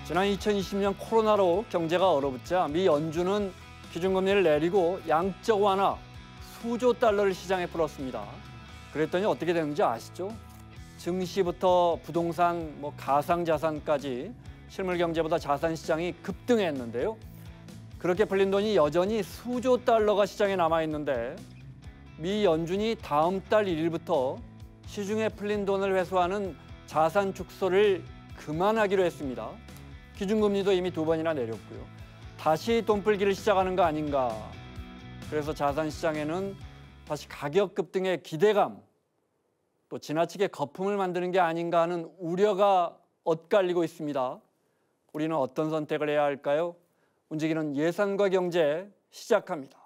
지난 2020년 코로나로 경제가 얼어붙자 미 연준은 기준금리를 내리고 양적 완화, 수조 달러를 시장에 풀었습니다. 그랬더니 어떻게 되는지 아시죠? 증시부터 부동산, 가상자산까지 실물 경제보다 자산 시장이 급등했는데요. 그렇게 풀린 돈이 여전히 수조 달러가 시장에 남아있는데 미 연준이 다음 달 1일부터 시중에 풀린 돈을 회수하는 자산 축소를 그만하기로 했습니다. 기준금리도 이미 2번이나 내렸고요. 다시 돈 풀기를 시작하는 거 아닌가. 그래서 자산 시장에는 다시 가격 급등의 기대감, 또 지나치게 거품을 만드는 게 아닌가 하는 우려가 엇갈리고 있습니다. 우리는 어떤 선택을 해야 할까요? 움직이는 예산과 경제 시작합니다.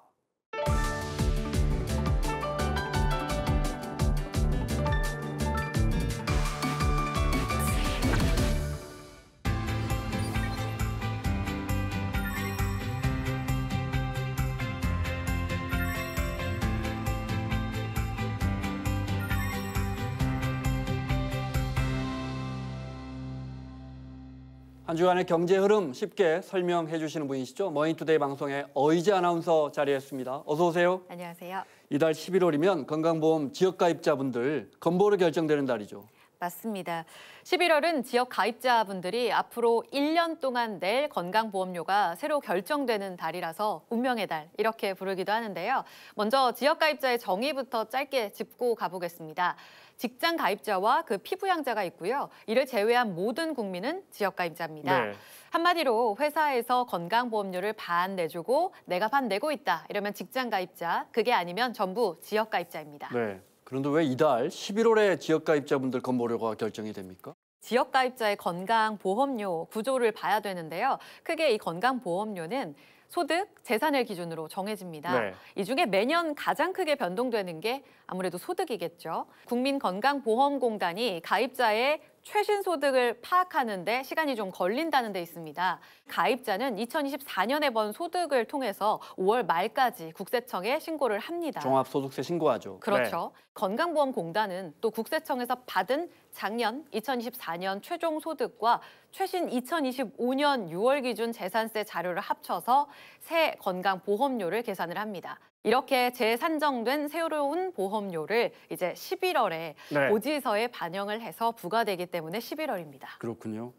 한 주간의 경제 흐름 쉽게 설명해 주시는 분이시죠. 머니투데이 방송의 어이지 아나운서 자리했습니다. 어서 오세요. 안녕하세요. 이달 11월이면 건강보험 지역가입자분들 건보로 결정되는 달이죠. 맞습니다. 11월은 지역 가입자분들이 앞으로 1년 동안 낼 건강보험료가 새로 결정되는 달이라서 운명의 달 이렇게 부르기도 하는데요. 먼저 지역 가입자의 정의부터 짧게 짚고 가보겠습니다. 직장 가입자와 그 피부양자가 있고요. 이를 제외한 모든 국민은 지역 가입자입니다. 네. 한마디로 회사에서 건강보험료를 반 내주고 내가 반 내고 있다. 이러면 직장 가입자, 그게 아니면 전부 지역 가입자입니다. 네. 그런데 왜 이달 11월에 지역 가입자분들 건보료가 결정이 됩니까? 지역 가입자의 건강보험료 구조를 봐야 되는데요. 크게 이 건강보험료는 소득, 재산을 기준으로 정해집니다. 네. 이 중에 매년 가장 크게 변동되는 게 아무래도 소득이겠죠. 국민건강보험공단이 가입자의 최신 소득을 파악하는 데 시간이 좀 걸린다는 데 있습니다. 가입자는 2024년에 번 소득을 통해서 5월 말까지 국세청에 신고를 합니다. 종합소득세 신고하죠. 그렇죠. 네. 건강보험공단은 또 국세청에서 받은 작년 2024년 최종 소득과 최신 2025년 6월 기준 재산세 자료를 합쳐서 새 건강보험료를 계산을 합니다. 이렇게 재산정된 새로운 보험료를 이제 11월에 네. 고지서에 반영을 해서 부과되기 때문에 11월입니다. 그렇군요.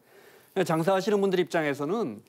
장사하시는 분들 입장에서는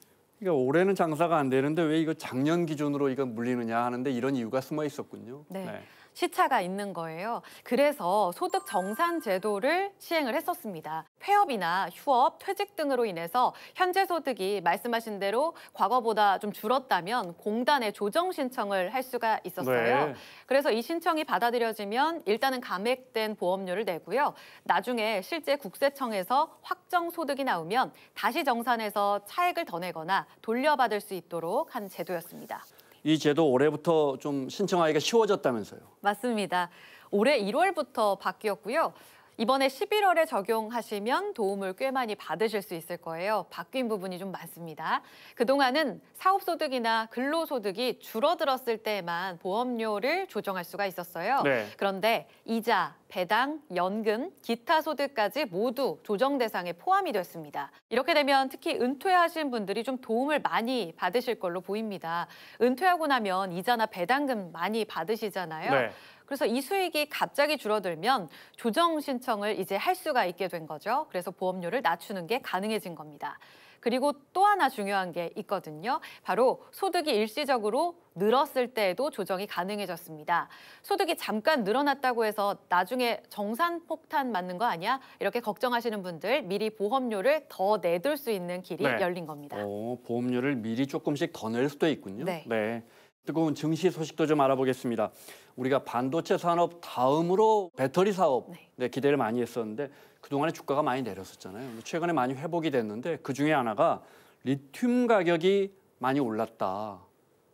올해는 장사가 안 되는데 왜 이거 작년 기준으로 이거 물리느냐 하는데 이런 이유가 숨어 있었군요. 네. 시차가 있는 거예요. 그래서 소득 정산 제도를 시행을 했었습니다. 폐업이나 휴업, 퇴직 등으로 인해서 현재 소득이 말씀하신 대로 과거보다 좀 줄었다면 공단에 조정 신청을 할 수가 있었어요. 네. 그래서 이 신청이 받아들여지면 일단은 감액된 보험료를 내고요. 나중에 실제 국세청에서 확정 소득이 나오면 다시 정산해서 차액을 더 내거나 돌려받을 수 있도록 한 제도였습니다. 이 제도 올해부터 좀 신청하기가 쉬워졌다면서요? 맞습니다. 올해 1월부터 바뀌었고요. 이번에 11월에 적용하시면 도움을 꽤 많이 받으실 수 있을 거예요. 바뀐 부분이 좀 많습니다. 그동안은 사업소득이나 근로소득이 줄어들었을 때만 보험료를 조정할 수가 있었어요. 네. 그런데 이자, 배당, 연금, 기타 소득까지 모두 조정 대상에 포함이 됐습니다. 이렇게 되면 특히 은퇴하신 분들이 좀 도움을 많이 받으실 걸로 보입니다. 은퇴하고 나면 이자나 배당금 많이 받으시잖아요. 네. 그래서 이 수익이 갑자기 줄어들면 조정 신청을 이제 할 수가 있게 된 거죠. 그래서 보험료를 낮추는 게 가능해진 겁니다. 그리고 또 하나 중요한 게 있거든요. 바로 소득이 일시적으로 늘었을 때에도 조정이 가능해졌습니다. 소득이 잠깐 늘어났다고 해서 나중에 정산 폭탄 맞는 거 아니야? 이렇게 걱정하시는 분들 미리 보험료를 더 내둘 수 있는 길이 열린 겁니다. 보험료를 미리 조금씩 더 낼 수도 있군요. 네. 뜨거운 증시 소식도 좀 알아보겠습니다. 우리가 반도체 산업 다음으로 배터리 사업 기대를 많이 했었는데 그동안에 주가가 많이 내렸었잖아요. 최근에 많이 회복이 됐는데 그중에 하나가 리튬 가격이 많이 올랐다.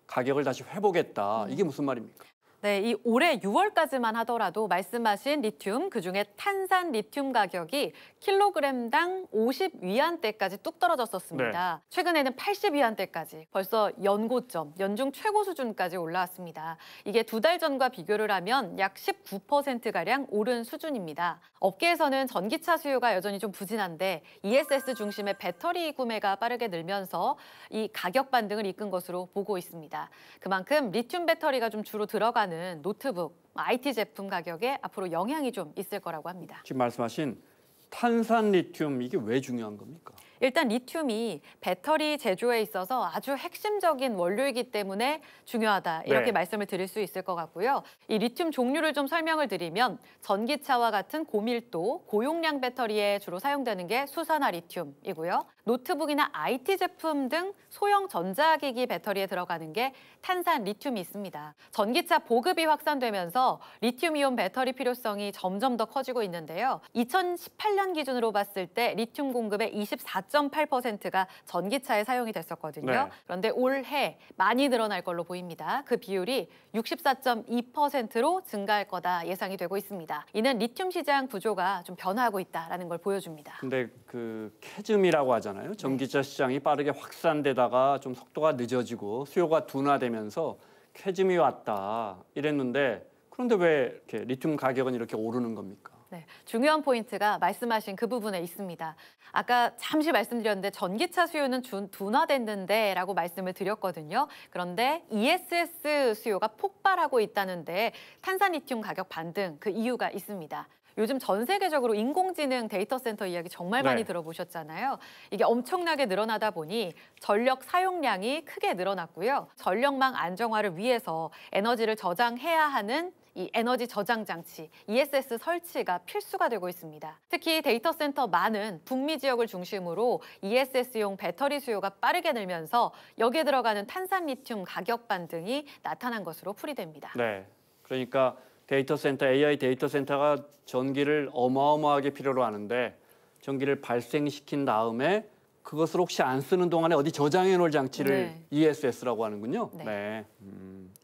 가격을 다시 회복했다. 이게 무슨 말입니까? 네, 이 올해 6월까지만 하더라도 말씀하신 리튬, 그중에 탄산 리튬 가격이 킬로그램당 50위안대까지 뚝 떨어졌었습니다. 최근에는 80위안대까지 벌써 연고점, 연중 최고 수준까지 올라왔습니다. 이게 2달 전과 비교를 하면 약 19%가량 오른 수준입니다. 업계에서는 전기차 수요가 여전히 좀 부진한데 ESS 중심의 배터리 구매가 빠르게 늘면서 이 가격 반등을 이끈 것으로 보고 있습니다. 그만큼 리튬 배터리가 좀 주로 들어가는 노트북, IT 제품 가격에 앞으로 영향이 좀 있을 거라고 합니다. 지금 말씀하신 탄산 리튬 이게 왜 중요한 겁니까? 일단 리튬이 배터리 제조에 있어서 아주 핵심적인 원료이기 때문에 중요하다 이렇게 네. 말씀을 드릴 수 있을 것 같고요. 이 리튬 종류를 좀 설명을 드리면 전기차와 같은 고밀도, 고용량 배터리에 주로 사용되는 게 수산화 리튬이고요. 노트북이나 IT 제품 등 소형 전자기기 배터리에 들어가는 게 탄산 리튬이 있습니다. 전기차 보급이 확산되면서 리튬이온 배터리 필요성이 점점 더 커지고 있는데요. 2018년 기준으로 봤을 때 리튬 공급의 24.8%가 전기차에 사용이 됐었거든요. 네. 그런데 올해 많이 늘어날 걸로 보입니다. 그 비율이 64.2%로 증가할 거다 예상이 되고 있습니다. 이는 리튬 시장 구조가 좀 변화하고 있다는 걸 보여줍니다. 근데 그 캐즘이라고 하잖아요. 전기차 시장이 빠르게 확산되다가 좀 속도가 늦어지고 수요가 둔화되면서 캐즘이 왔다 이랬는데 그런데 왜 이렇게 리튬 가격은 이렇게 오르는 겁니까? 네, 중요한 포인트가 말씀하신 그 부분에 있습니다. 아까 잠시 말씀드렸는데 전기차 수요는 둔화됐는데 라고 말씀을 드렸거든요. 그런데 ESS 수요가 폭발하고 있다는데 탄산 리튬 가격 반등 그 이유가 있습니다. 요즘 전 세계적으로 인공지능 데이터 센터 이야기 정말 많이 네. 들어보셨잖아요. 이게 엄청나게 늘어나다 보니 전력 사용량이 크게 늘어났고요. 전력망 안정화를 위해서 에너지를 저장해야 하는 이 에너지 저장 장치, ESS 설치가 필수가 되고 있습니다. 특히 데이터 센터 많은 북미 지역을 중심으로 ESS용 배터리 수요가 빠르게 늘면서 여기에 들어가는 탄산 리튬 가격 반등이 나타난 것으로 풀이됩니다. 네. 그러니까 데이터 센터, AI 데이터 센터가 전기를 어마어마하게 필요로 하는데 전기를 발생시킨 다음에 그것을 혹시 안 쓰는 동안에 어디 저장해 놓을 장치를 네. ESS라고 하는군요. 네. 네.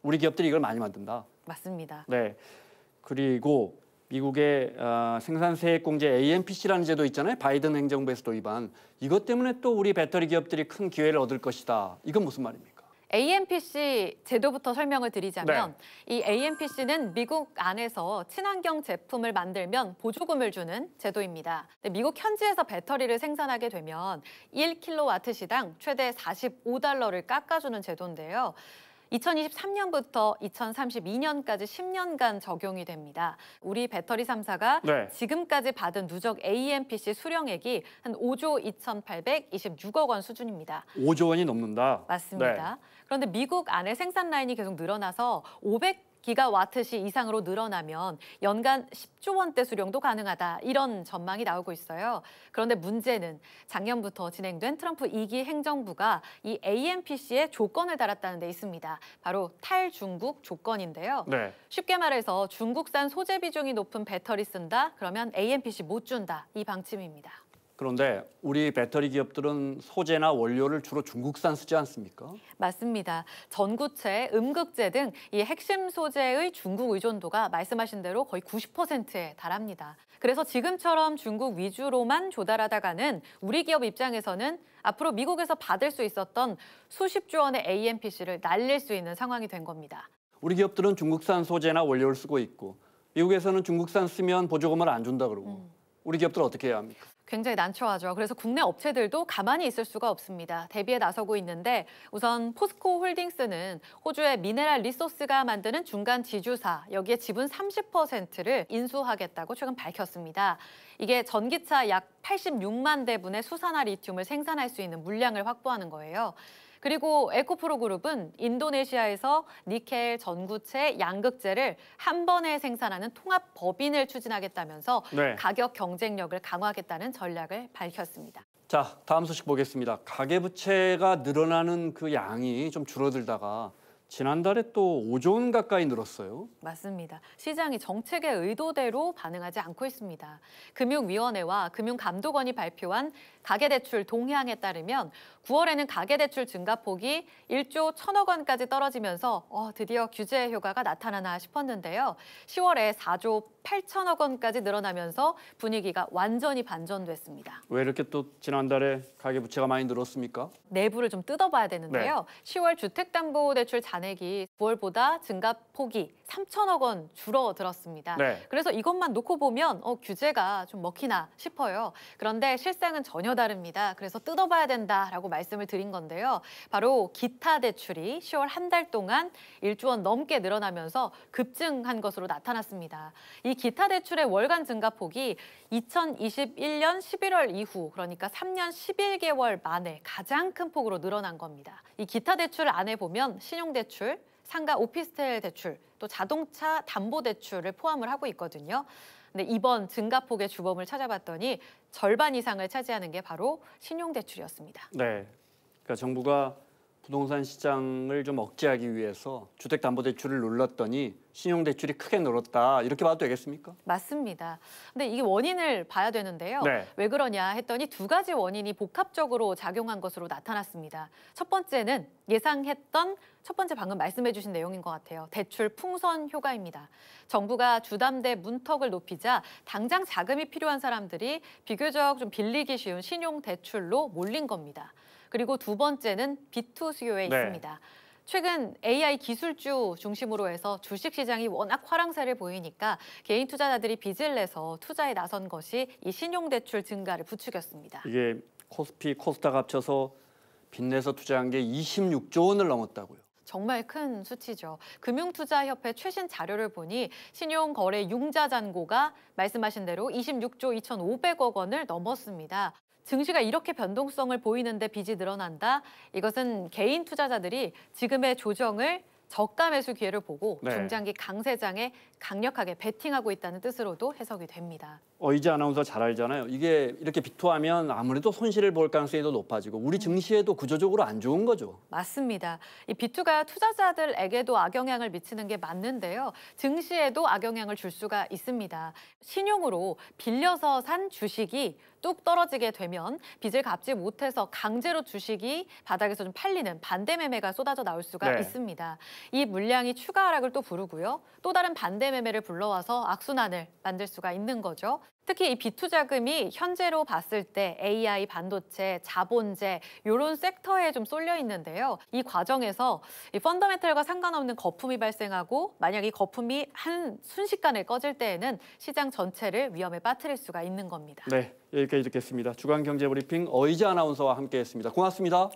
우리 기업들이 이걸 많이 만든다. 맞습니다. 네. 그리고 미국의 생산세액공제 AMPC라는 제도 있잖아요. 바이든 행정부에서 도입한. 이것 때문에 또 우리 배터리 기업들이 큰 기회를 얻을 것이다. 이건 무슨 말입니까? AMPC 제도부터 설명을 드리자면 이 AMPC는 미국 안에서 친환경 제품을 만들면 보조금을 주는 제도입니다. 근데 미국 현지에서 배터리를 생산하게 되면 1kW 시당 최대 $45를 깎아주는 제도인데요. 2023년부터 2032년까지 10년간 적용이 됩니다. 우리 배터리 3사가 네. 지금까지 받은 누적 AMPC 수령액이 한 5조 2,826억 원 수준입니다. 5조 원이 넘는다. 맞습니다. 그런데 미국 안에 생산 라인이 계속 늘어나서 500기가와트시 이상으로 늘어나면 연간 10조 원대 수령도 가능하다. 이런 전망이 나오고 있어요. 그런데 문제는 작년부터 진행된 트럼프 2기 행정부가 이 AMPC에 조건을 달았다는 데 있습니다. 바로 탈중국 조건인데요. 네. 쉽게 말해서 중국산 소재 비중이 높은 배터리 쓴다? 그러면 AMPC 못 준다. 이 방침입니다. 그런데 우리 배터리 기업들은 소재나 원료를 주로 중국산 쓰지 않습니까? 맞습니다. 전구체, 음극재 등 이 핵심 소재의 중국 의존도가 말씀하신 대로 거의 90%에 달합니다. 그래서 지금처럼 중국 위주로만 조달하다가는 우리 기업 입장에서는 앞으로 미국에서 받을 수 있었던 수십조 원의 AMPC를 날릴 수 있는 상황이 된 겁니다. 우리 기업들은 중국산 소재나 원료를 쓰고 있고 미국에서는 중국산 쓰면 보조금을 안 준다 그러고 우리 기업들은 어떻게 해야 합니까? 굉장히 난처하죠. 그래서 국내 업체들도 가만히 있을 수가 없습니다. 대비에 나서고 있는데 우선 포스코 홀딩스는 호주의 미네랄 리소스가 만드는 중간 지주사, 여기에 지분 30%를 인수하겠다고 최근 밝혔습니다. 이게 전기차 약 86만 대분의 수산화 리튬을 생산할 수 있는 물량을 확보하는 거예요. 그리고 에코프로 그룹은 인도네시아에서 니켈, 전구체, 양극재를 한 번에 생산하는 통합 법인을 추진하겠다면서 네. 가격 경쟁력을 강화하겠다는 전략을 밝혔습니다. 자, 다음 소식 보겠습니다. 가계부채가 늘어나는 그 양이 좀 줄어들다가 지난달에 또 5조 원 가까이 늘었어요. 맞습니다. 시장이 정책의 의도대로 반응하지 않고 있습니다. 금융위원회와 금융감독원이 발표한 가계대출 동향에 따르면 9월에는 가계대출 증가폭이 1조 1천억 원까지 떨어지면서 드디어 규제 효과가 나타나나 싶었는데요. 10월에 4조 8천억 원까지 늘어나면서 분위기가 완전히 반전됐습니다. 왜 이렇게 또 지난달에 가계부채가 많이 늘었습니까? 내부를 좀 뜯어봐야 되는데요. 10월 주택담보대출 잔액이 9월보다 증가폭이 3천억 원 줄어들었습니다. 네. 그래서 이것만 놓고 보면 규제가 좀 먹히나 싶어요. 그런데 실상은 전혀 다릅니다. 그래서 뜯어봐야 된다라고 말씀을 드린 건데요. 바로 기타 대출이 10월 한 달 동안 1조 원 넘게 늘어나면서 급증한 것으로 나타났습니다. 이 기타 대출의 월간 증가폭이 2021년 11월 이후 그러니까 3년 11개월 만에 가장 큰 폭으로 늘어난 겁니다. 이 기타 대출 안에 보면 신용대출, 상가 오피스텔 대출, 또 자동차 담보대출을 포함을 하고 있거든요. 근데 이번 증가폭의 주범을 찾아봤더니 절반 이상을 차지하는 게 바로 신용대출이었습니다. 네. 그러니까 정부가 부동산 시장을 좀 억제하기 위해서 주택담보대출을 눌렀더니 신용대출이 크게 늘었다. 이렇게 봐도 되겠습니까? 맞습니다. 근데 이게 원인을 봐야 되는데요. 네. 왜 그러냐 했더니 두 가지 원인이 복합적으로 작용한 것으로 나타났습니다. 첫 번째는 예상했던 첫 번째 방금 말씀해 주신 내용인 것 같아요. 대출 풍선 효과입니다. 정부가 주담대 문턱을 높이자 당장 자금이 필요한 사람들이 비교적 좀 빌리기 쉬운 신용대출로 몰린 겁니다. 그리고 두 번째는 비투 수요에 네. 있습니다. 최근 AI 기술주 중심으로 해서 주식시장이 워낙 화랑세를 보이니까 개인 투자자들이 빚을 내서 투자에 나선 것이 이 신용대출 증가를 부추겼습니다. 이게 코스피, 코스닥 합쳐서 빚내서 투자한 게 26조 원을 넘었다고요. 정말 큰 수치죠. 금융투자협회 최신 자료를 보니 신용거래 융자 잔고가 말씀하신 대로 26조 2,500억 원을 넘었습니다. 증시가 이렇게 변동성을 보이는데 빚이 늘어난다? 이것은 개인 투자자들이 지금의 조정을 저가 매수 기회를 보고 네. 중장기 강세장에 강력하게 베팅하고 있다는 뜻으로도 해석이 됩니다. 이재 아나운서 잘 알잖아요. 이게 이렇게 비토하면 아무래도 손실을 볼 가능성이 더 높아지고 우리 증시에도 구조적으로 안 좋은 거죠. 맞습니다. 이 비투가 투자자들에게도 악영향을 미치는 게 맞는데요. 증시에도 악영향을 줄 수가 있습니다. 신용으로 빌려서 산 주식이 뚝 떨어지게 되면 빚을 갚지 못해서 강제로 주식이 바닥에서 좀 팔리는 반대 매매가 쏟아져 나올 수가 네. 있습니다. 이 물량이 추가 하락을 또 부르고요. 또 다른 반대 매매를 불러와서 악순환을 만들 수가 있는 거죠. 특히 이 비투 자금이 현재로 봤을 때 AI, 반도체, 자본재 이런 섹터에 좀 쏠려 있는데요. 이 과정에서 이 펀더멘털과 상관없는 거품이 발생하고 만약 이 거품이 한 순식간에 꺼질 때에는 시장 전체를 위험에 빠뜨릴 수가 있는 겁니다. 네, 여기까지 듣겠습니다. 주간경제브리핑 이재 아나운서와 함께했습니다. 고맙습니다.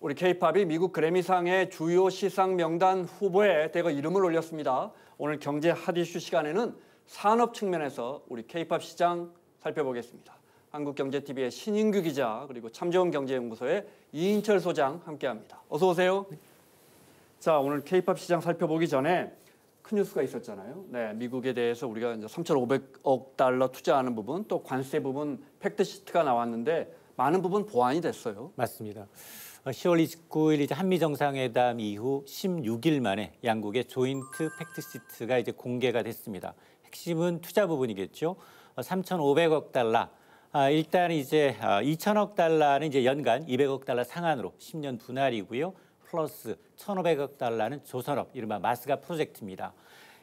우리 K-팝이 미국 그래미상의 주요 시상 명단 후보에 대거 이름을 올렸습니다. 오늘 경제 핫이슈 시간에는 산업 측면에서 우리 K-팝 시장 살펴보겠습니다. 한국경제TV의 신인규 기자 그리고 참좋은 경제연구소의 이인철 소장 함께합니다. 어서 오세요. 자, 오늘 K-팝 시장 살펴보기 전에 큰 뉴스가 있었잖아요. 네, 미국에 대해서 우리가 이제 3,500억 달러 투자하는 부분, 또 관세 부분 팩트시트가 나왔는데 많은 부분 보완이 됐어요. 맞습니다. 10월 29일 이제 한미 정상회담 이후 16일 만에 양국의 조인트 팩트시트가 이제 공개가 됐습니다. 핵심은 투자 부분이겠죠. 3,500억 달러. 일단 이제 2,000억 달러는 이제 연간 200억 달러 상한으로 10년 분할이고요. 플러스 1,500억 달러는 조선업, 이른바 마스가 프로젝트입니다.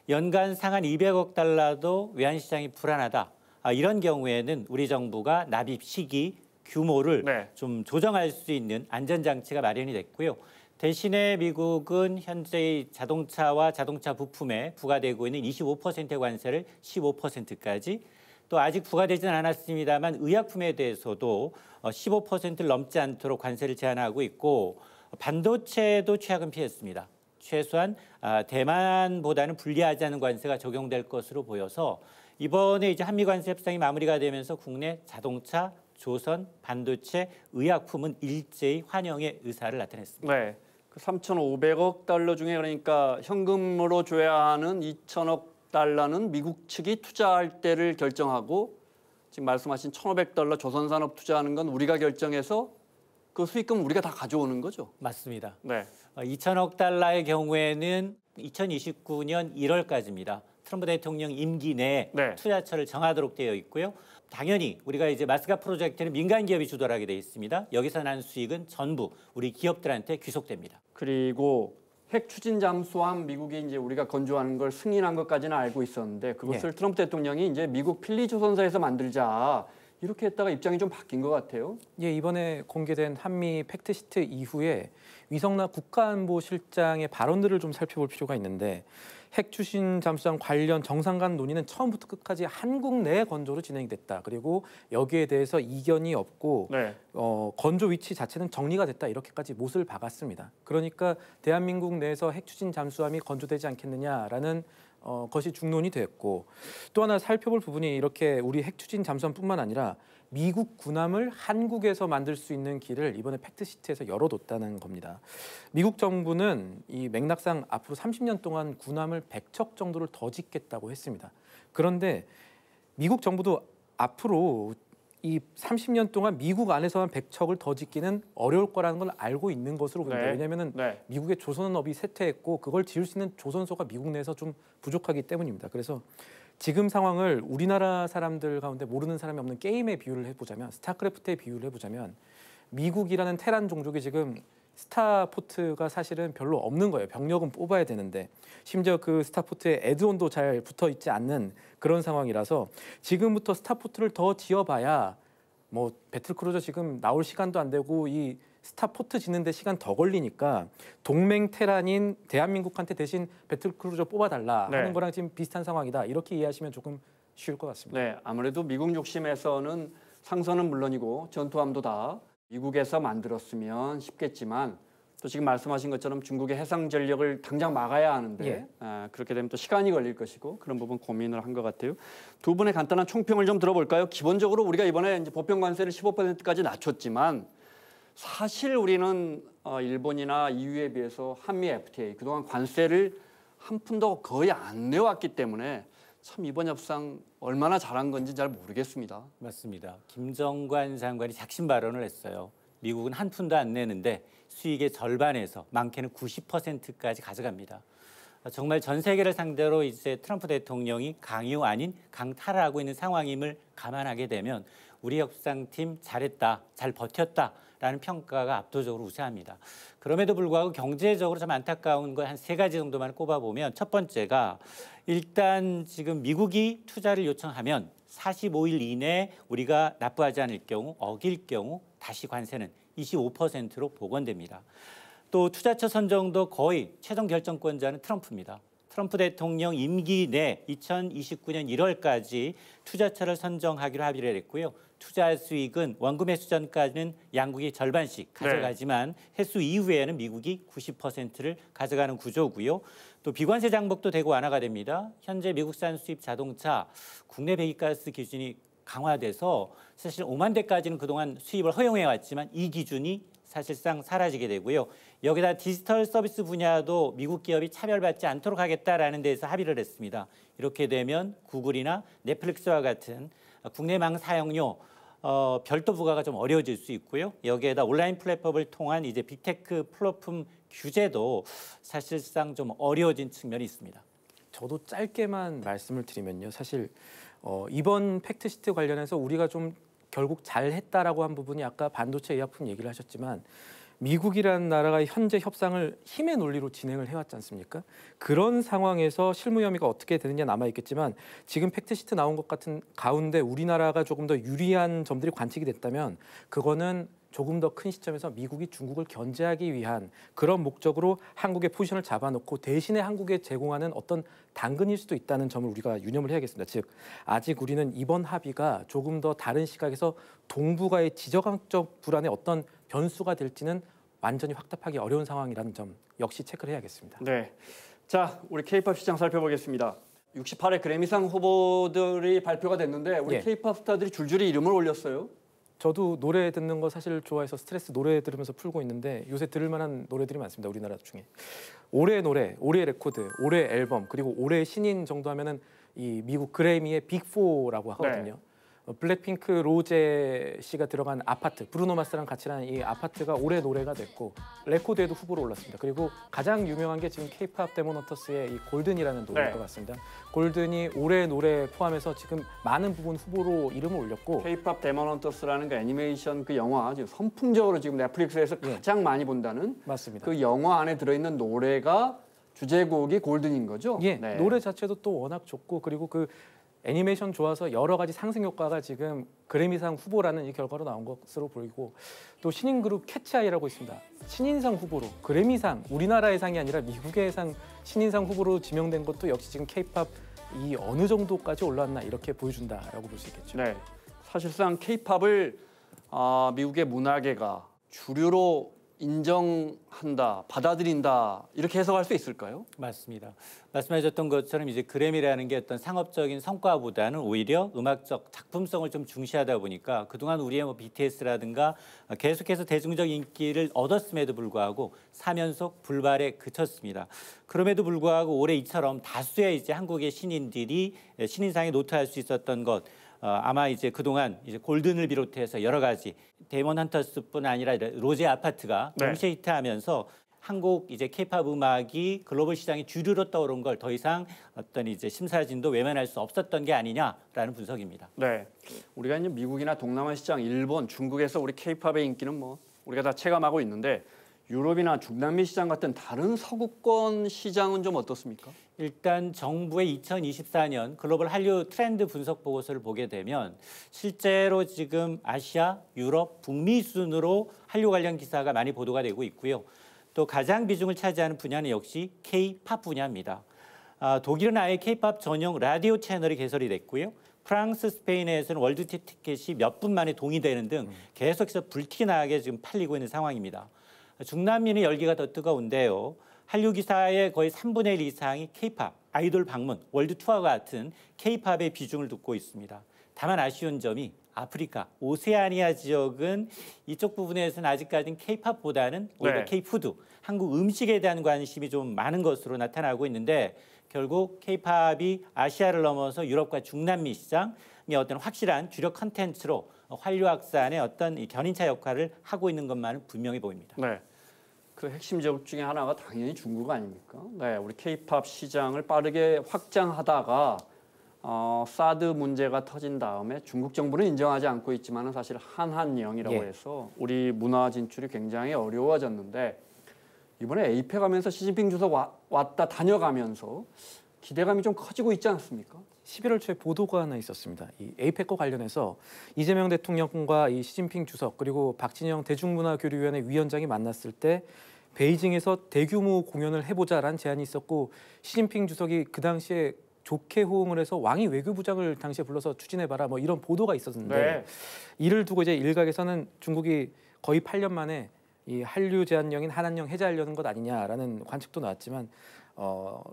연간 상한 200억 달러도 외환시장이 불안하다. 이런 경우에는 우리 정부가 납입 시기, 규모를 네. 좀 조정할 수 있는 안전장치가 마련이 됐고요. 대신에 미국은 현재 자동차와 자동차 부품에 부과되고 있는 25%의 관세를 15%까지, 또 아직 부과되지는 않았습니다만 의약품에 대해서도 15%를 넘지 않도록 관세를 제한하고 있고, 반도체도 최악은 피했습니다. 최소한 대만보다는 불리하지 않은 관세가 적용될 것으로 보여서 이번에 이제 한미 관세 협상이 마무리가 되면서 국내 자동차, 조선, 반도체, 의약품은 일제히 환영의 의사를 나타냈습니다. 네, 그 3,500억 달러 중에 그러니까 현금으로 줘야 하는 2,000억 달러는 미국 측이 투자할 때를 결정하고 지금 말씀하신 1,500달러 조선산업 투자하는 건 우리가 결정해서 그 수익금 우리가 다 가져오는 거죠. 맞습니다. 네. 2천억 달러의 경우에는 2029년 1월까지입니다. 트럼프 대통령 임기 내에 네. 투자처를 정하도록 되어 있고요. 당연히 우리가 이제 마스가 프로젝트는 민간 기업이 주도를 하게 되어 있습니다. 여기서 난 수익은 전부 우리 기업들한테 귀속됩니다. 그리고 핵 추진 잠수함 미국이 이제 우리가 건조하는 걸 승인한 것까지는 알고 있었는데 그것을 트럼프 대통령이 이제 미국 필리 조선사에서 만들자 이렇게 했다가 입장이 좀 바뀐 것 같아요. 예, 이번에 공개된 한미 팩트시트 이후에 위성락 국가안보실장의 발언들을 좀 살펴볼 필요가 있는데 핵 추진 잠수함 관련 정상 간 논의는 처음부터 끝까지 한국 내 건조로 진행됐다. 그리고 여기에 대해서 이견이 없고 네. 건조 위치 자체는 정리가 됐다. 이렇게까지 못을 박았습니다. 그러니까 대한민국 내에서 핵 추진 잠수함이 건조되지 않겠느냐라는 것이 중론이 됐고 또 하나 살펴볼 부분이 이렇게 우리 핵 추진 잠수함뿐만 아니라 미국 군함을 한국에서 만들 수 있는 길을 이번에 팩트시트에서 열어뒀다는 겁니다. 미국 정부는 이 맥락상 앞으로 30년 동안 군함을 100척 정도를 더 짓겠다고 했습니다. 그런데 미국 정부도 앞으로 이 30년 동안 미국 안에서만 100척을 더 짓기는 어려울 거라는 걸 알고 있는 것으로 보입니다. 네. 왜냐하면 미국의 조선업이 쇠퇴했고 그걸 지을 수 있는 조선소가 미국 내에서 좀 부족하기 때문입니다. 그래서 지금 상황을 우리나라 사람들 가운데 모르는 사람이 없는 게임에 비유를 해보자면 스타크래프트에 비유를 해보자면 미국이라는 테란 종족이 지금 스타포트가 사실은 별로 없는 거예요. 병력은 뽑아야 되는데 심지어 그 스타포트에 애드온도 잘 붙어 있지 않는 그런 상황이라서 지금부터 스타포트를 더 지어봐야 뭐 배틀크루저 지금 나올 시간도 안 되고 이 스타포트 짓는데 시간 더 걸리니까 동맹 테란인 대한민국한테 대신 배틀크루저 뽑아달라 하는 거랑 지금 비슷한 상황이다. 이렇게 이해하시면 조금 쉬울 것 같습니다. 네, 아무래도 미국 욕심에서는 상선은 물론이고 전투함도 다 미국에서 만들었으면 쉽겠지만 또 지금 말씀하신 것처럼 중국의 해상 전력을 당장 막아야 하는데 그렇게 되면 또 시간이 걸릴 것이고 그런 부분 고민을 한 것 같아요. 두 분의 간단한 총평을 좀 들어볼까요? 기본적으로 우리가 이번에 이제 보편 관세를 15%까지 낮췄지만 사실 우리는 일본이나 EU에 비해서 한미 FTA 그동안 관세를 한 푼도 거의 안 내왔기 때문에 참 이번 협상 얼마나 잘한 건지 잘 모르겠습니다. 맞습니다. 김정관 장관이 작심 발언을 했어요. 미국은 한 푼도 안 내는데 수익의 절반에서 많게는 90%까지 가져갑니다. 정말 전 세계를 상대로 이제 트럼프 대통령이 강요 아닌 강탈하고 있는 상황임을 감안하게 되면 우리 협상팀 잘했다, 잘 버텼다라는 평가가 압도적으로 우세합니다. 그럼에도 불구하고 경제적으로 좀 안타까운 거 한 3가지 정도만 꼽아보면 첫 번째가 일단 지금 미국이 투자를 요청하면 45일 이내에 우리가 납부하지 않을 경우, 어길 경우 다시 관세는 25%로 복원됩니다. 또 투자처 선정도 거의 최종 결정권자는 트럼프입니다. 트럼프 대통령 임기 내 2029년 1월까지 투자처를 선정하기로 합의를 했고요. 투자 수익은 원금 회수 전까지는 양국이 절반씩 가져가지만 회수 이후에는 미국이 90%를 가져가는 구조고요. 또 비관세 장벽도 대거 완화가 됩니다. 현재 미국산 수입 자동차 국내 배기가스 기준이 강화돼서 사실 5만 대까지는 그동안 수입을 허용해 왔지만 이 기준이 사실상 사라지게 되고요. 여기다 디지털 서비스 분야도 미국 기업이 차별받지 않도록 하겠다라는 데서 합의를 했습니다. 이렇게 되면 구글이나 넷플릭스와 같은 국내망 사용료 별도 부과가 좀 어려워질 수 있고요. 여기에다 온라인 플랫폼을 통한 이제 빅테크 플랫폼 규제도 사실상 좀 어려워진 측면이 있습니다. 저도 짧게만 말씀을 드리면요. 사실 이번 팩트시트 관련해서 우리가 좀 결국 잘했다라고 한 부분이 아까 반도체 의약품 얘기를 하셨지만 미국이라는 나라가 현재 협상을 힘의 논리로 진행을 해왔지 않습니까? 그런 상황에서 실무 혐의가 어떻게 되느냐 남아있겠지만 지금 팩트시트 나온 것 같은 가운데 우리나라가 조금 더 유리한 점들이 관측이 됐다면 그거는 조금 더 큰 시점에서 미국이 중국을 견제하기 위한 그런 목적으로 한국의 포지션을 잡아놓고 대신에 한국에 제공하는 어떤 당근일 수도 있다는 점을 우리가 유념을 해야겠습니다. 즉 아직 우리는 이번 합의가 조금 더 다른 시각에서 동북아의 지정학적 불안의 어떤 변수가 될지는 완전히 확답하기 어려운 상황이라는 점 역시 체크를 해야겠습니다. 네, 자 우리 K-팝 시장 살펴보겠습니다. 68회 그래미상 후보들이 발표가 됐는데 우리 K-팝 스타들이 줄줄이 이름을 올렸어요. 저도 노래 듣는 거 사실 좋아해서 스트레스 노래 들으면서 풀고 있는데 요새 들을 만한 노래들이 많습니다. 우리나라 중에. 올해 노래, 올해 레코드, 올해 앨범 그리고 올해 신인 정도 하면은 이 미국 그래미의 빅4라고 하거든요. 블랙핑크 로제 씨가 들어간 아파트, 브루노 마스랑 같이 한 이 아파트가 올해 노래가 됐고 레코드에도 후보로 올랐습니다. 그리고 가장 유명한 게 지금 K-팝 데모너터스의 이 골든이라는 노래일 것 같습니다. 골든이 올해 노래 포함해서 지금 많은 부분 후보로 이름을 올렸고 K-팝 데모넌터스라는 그 애니메이션 그 영화 지금 선풍적으로 지금 넷플릭스에서 가장 많이 본다는 맞습니다. 그 영화 안에 들어있는 노래가 주제곡이 골든인 거죠? 예, 노래 자체도 또 워낙 좋고 그리고 그 애니메이션 좋아서 여러 가지 상승 효과가 지금 그래미상 후보라는 이 결과로 나온 것으로 보이고 또 신인 그룹 캐치아이라고 있습니다. 신인상 후보로 그래미상 우리나라의 상이 아니라 미국의 상 신인상 후보로 지명된 것도 역시 지금 K-팝 이 어느 정도까지 올라왔나 이렇게 보여준다라고 볼 수 있겠죠. 네, 사실상 K-팝을 미국의 문화계가 주류로 인정한다, 받아들인다 이렇게 해석할 수 있을까요? 맞습니다. 말씀하셨던 것처럼 이제 그래미라는 게 어떤 상업적인 성과보다는 오히려 음악적 작품성을 좀 중시하다 보니까 그동안 우리의 뭐 BTS라든가 계속해서 대중적 인기를 얻었음에도 불구하고 3연속 불발에 그쳤습니다. 그럼에도 불구하고 올해 이처럼 다수의 이제 한국의 신인들이 신인상에 노출할 수 있었던 것. 아마 이제 그동안 이제 골든을 비롯해서 여러 가지 데몬 헌터스뿐 아니라 로제 아파트가 동시에 히트하면서 한국 이제 K-팝 음악이 글로벌 시장의 주류로 떠오른 걸 더 이상 어떤 이제 심사진도 외면할 수 없었던 게 아니냐라는 분석입니다. 네, 우리가 이제 미국이나 동남아 시장, 일본, 중국에서 우리 K-팝의 인기는 뭐 우리가 다 체감하고 있는데 유럽이나 중남미 시장 같은 다른 서구권 시장은 좀 어떻습니까? 일단 정부의 2024년 글로벌 한류 트렌드 분석 보고서를 보게 되면 실제로 지금 아시아, 유럽, 북미 순으로 한류 관련 기사가 많이 보도가 되고 있고요. 또 가장 비중을 차지하는 분야는 역시 K-팝 분야입니다. 독일은 아예 K-팝 전용 라디오 채널이 개설이 됐고요. 프랑스, 스페인에서는 월드 티켓이 몇 분 만에 동의되는 등 계속해서 불티나게 지금 팔리고 있는 상황입니다. 중남미는 열기가 더 뜨거운데요. 한류 기사의 거의 3분의 1 이상이 K-팝, 아이돌 방문, 월드 투어와 같은 K-팝의 비중을 두고 있습니다. 다만 아쉬운 점이 아프리카, 오세아니아 지역은 이쪽 부분에서는 아직까지는 K-팝보다는 오히려 K-푸드, 한국 음식에 대한 관심이 좀 많은 것으로 나타나고 있는데 결국 K-팝이 아시아를 넘어서 유럽과 중남미 시장의 어떤 확실한 주력 컨텐츠로 한류 확산의 어떤 이 견인차 역할을 하고 있는 것만은 분명히 보입니다. 네, 그 핵심 지역 중에 하나가 당연히 중국 아닙니까? 네, 우리 K-팝 시장을 빠르게 확장하다가 사드 문제가 터진 다음에 중국 정부는 인정하지 않고 있지만 사실 한한령이라고 해서 우리 문화 진출이 굉장히 어려워졌는데 이번에 에이펙 하면서 시진핑 주석 왔다 다녀가면서 기대감이 좀 커지고 있지 않습니까? 11월 초에 보도가 하나 있었습니다. 이 에이펙과 관련해서 이재명 대통령과 이 시진핑 주석 그리고 박진영 대중문화교류위원회 위원장이 만났을 때 베이징에서 대규모 공연을 해보자라는 제안이 있었고 시진핑 주석이 그 당시에 좋게 호응을 해서 왕이 외교부장을 당시에 불러서 추진해봐라 뭐 이런 보도가 있었는데 이를 두고 이제 일각에서는 중국이 거의 8년 만에 이 한류 제한령인 한한령 해제하려는 것 아니냐라는 관측도 나왔지만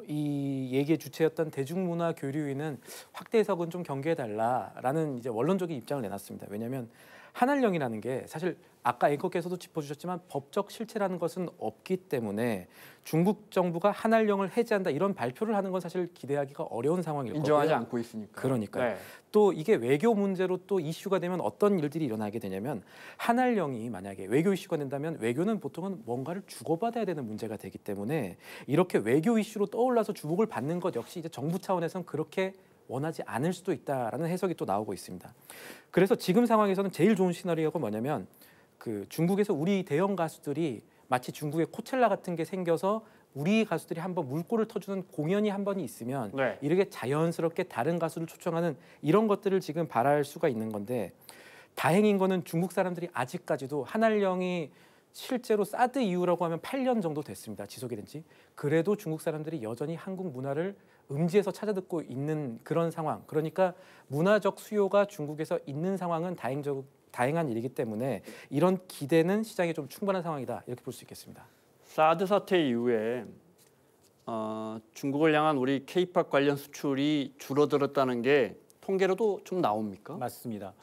이 얘기의 주체였던 대중문화교류위는 확대 해석은 좀 경계해달라라는 이제 원론적인 입장을 내놨습니다. 왜냐하면 한한령이라는 게 사실 아까 앵커께서도 짚어주셨지만 법적 실체라는 것은 없기 때문에 중국 정부가 한한령을 해제한다 이런 발표를 하는 건 사실 기대하기가 어려운 상황일 거고요. 인정하지 않고 있으니까. 그러니까요. 또 이게 외교 문제로 또 이슈가 되면 어떤 일들이 일어나게 되냐면 한한령이 만약에 외교 이슈가 된다면 외교는 보통은 뭔가를 주고받아야 되는 문제가 되기 때문에 이렇게 외교 이슈로 떠올라서 주목을 받는 것 역시 이제 정부 차원에서는 그렇게 원하지 않을 수도 있다라는 해석이 또 나오고 있습니다. 그래서 지금 상황에서는 제일 좋은 시나리오가 뭐냐면 그 중국에서 우리 대형 가수들이 마치 중국의 코첼라 같은 게 생겨서 우리 가수들이 한번 물꼬를 터주는 공연이 한 번이 있으면 이렇게 자연스럽게 다른 가수를 초청하는 이런 것들을 지금 바랄 수가 있는 건데 다행인 거는 중국 사람들이 아직까지도 한한령이 실제로 사드 이후라고 하면 8년 정도 됐습니다. 지속이 된 지. 그래도 중국 사람들이 여전히 한국 문화를 음지에서 찾아듣고 있는 그런 상황. 그러니까 문화적 수요가 중국에서 있는 상황은 다행한 일이기 때문에 이런 기대는 시장에 좀 충분한 상황이다. 이렇게 볼 수 있겠습니다. 사드 사태 이후에 중국을 향한 우리 K-팝 관련 수출이 줄어들었다는 게 통계로도 좀 나옵니까? 맞습니다.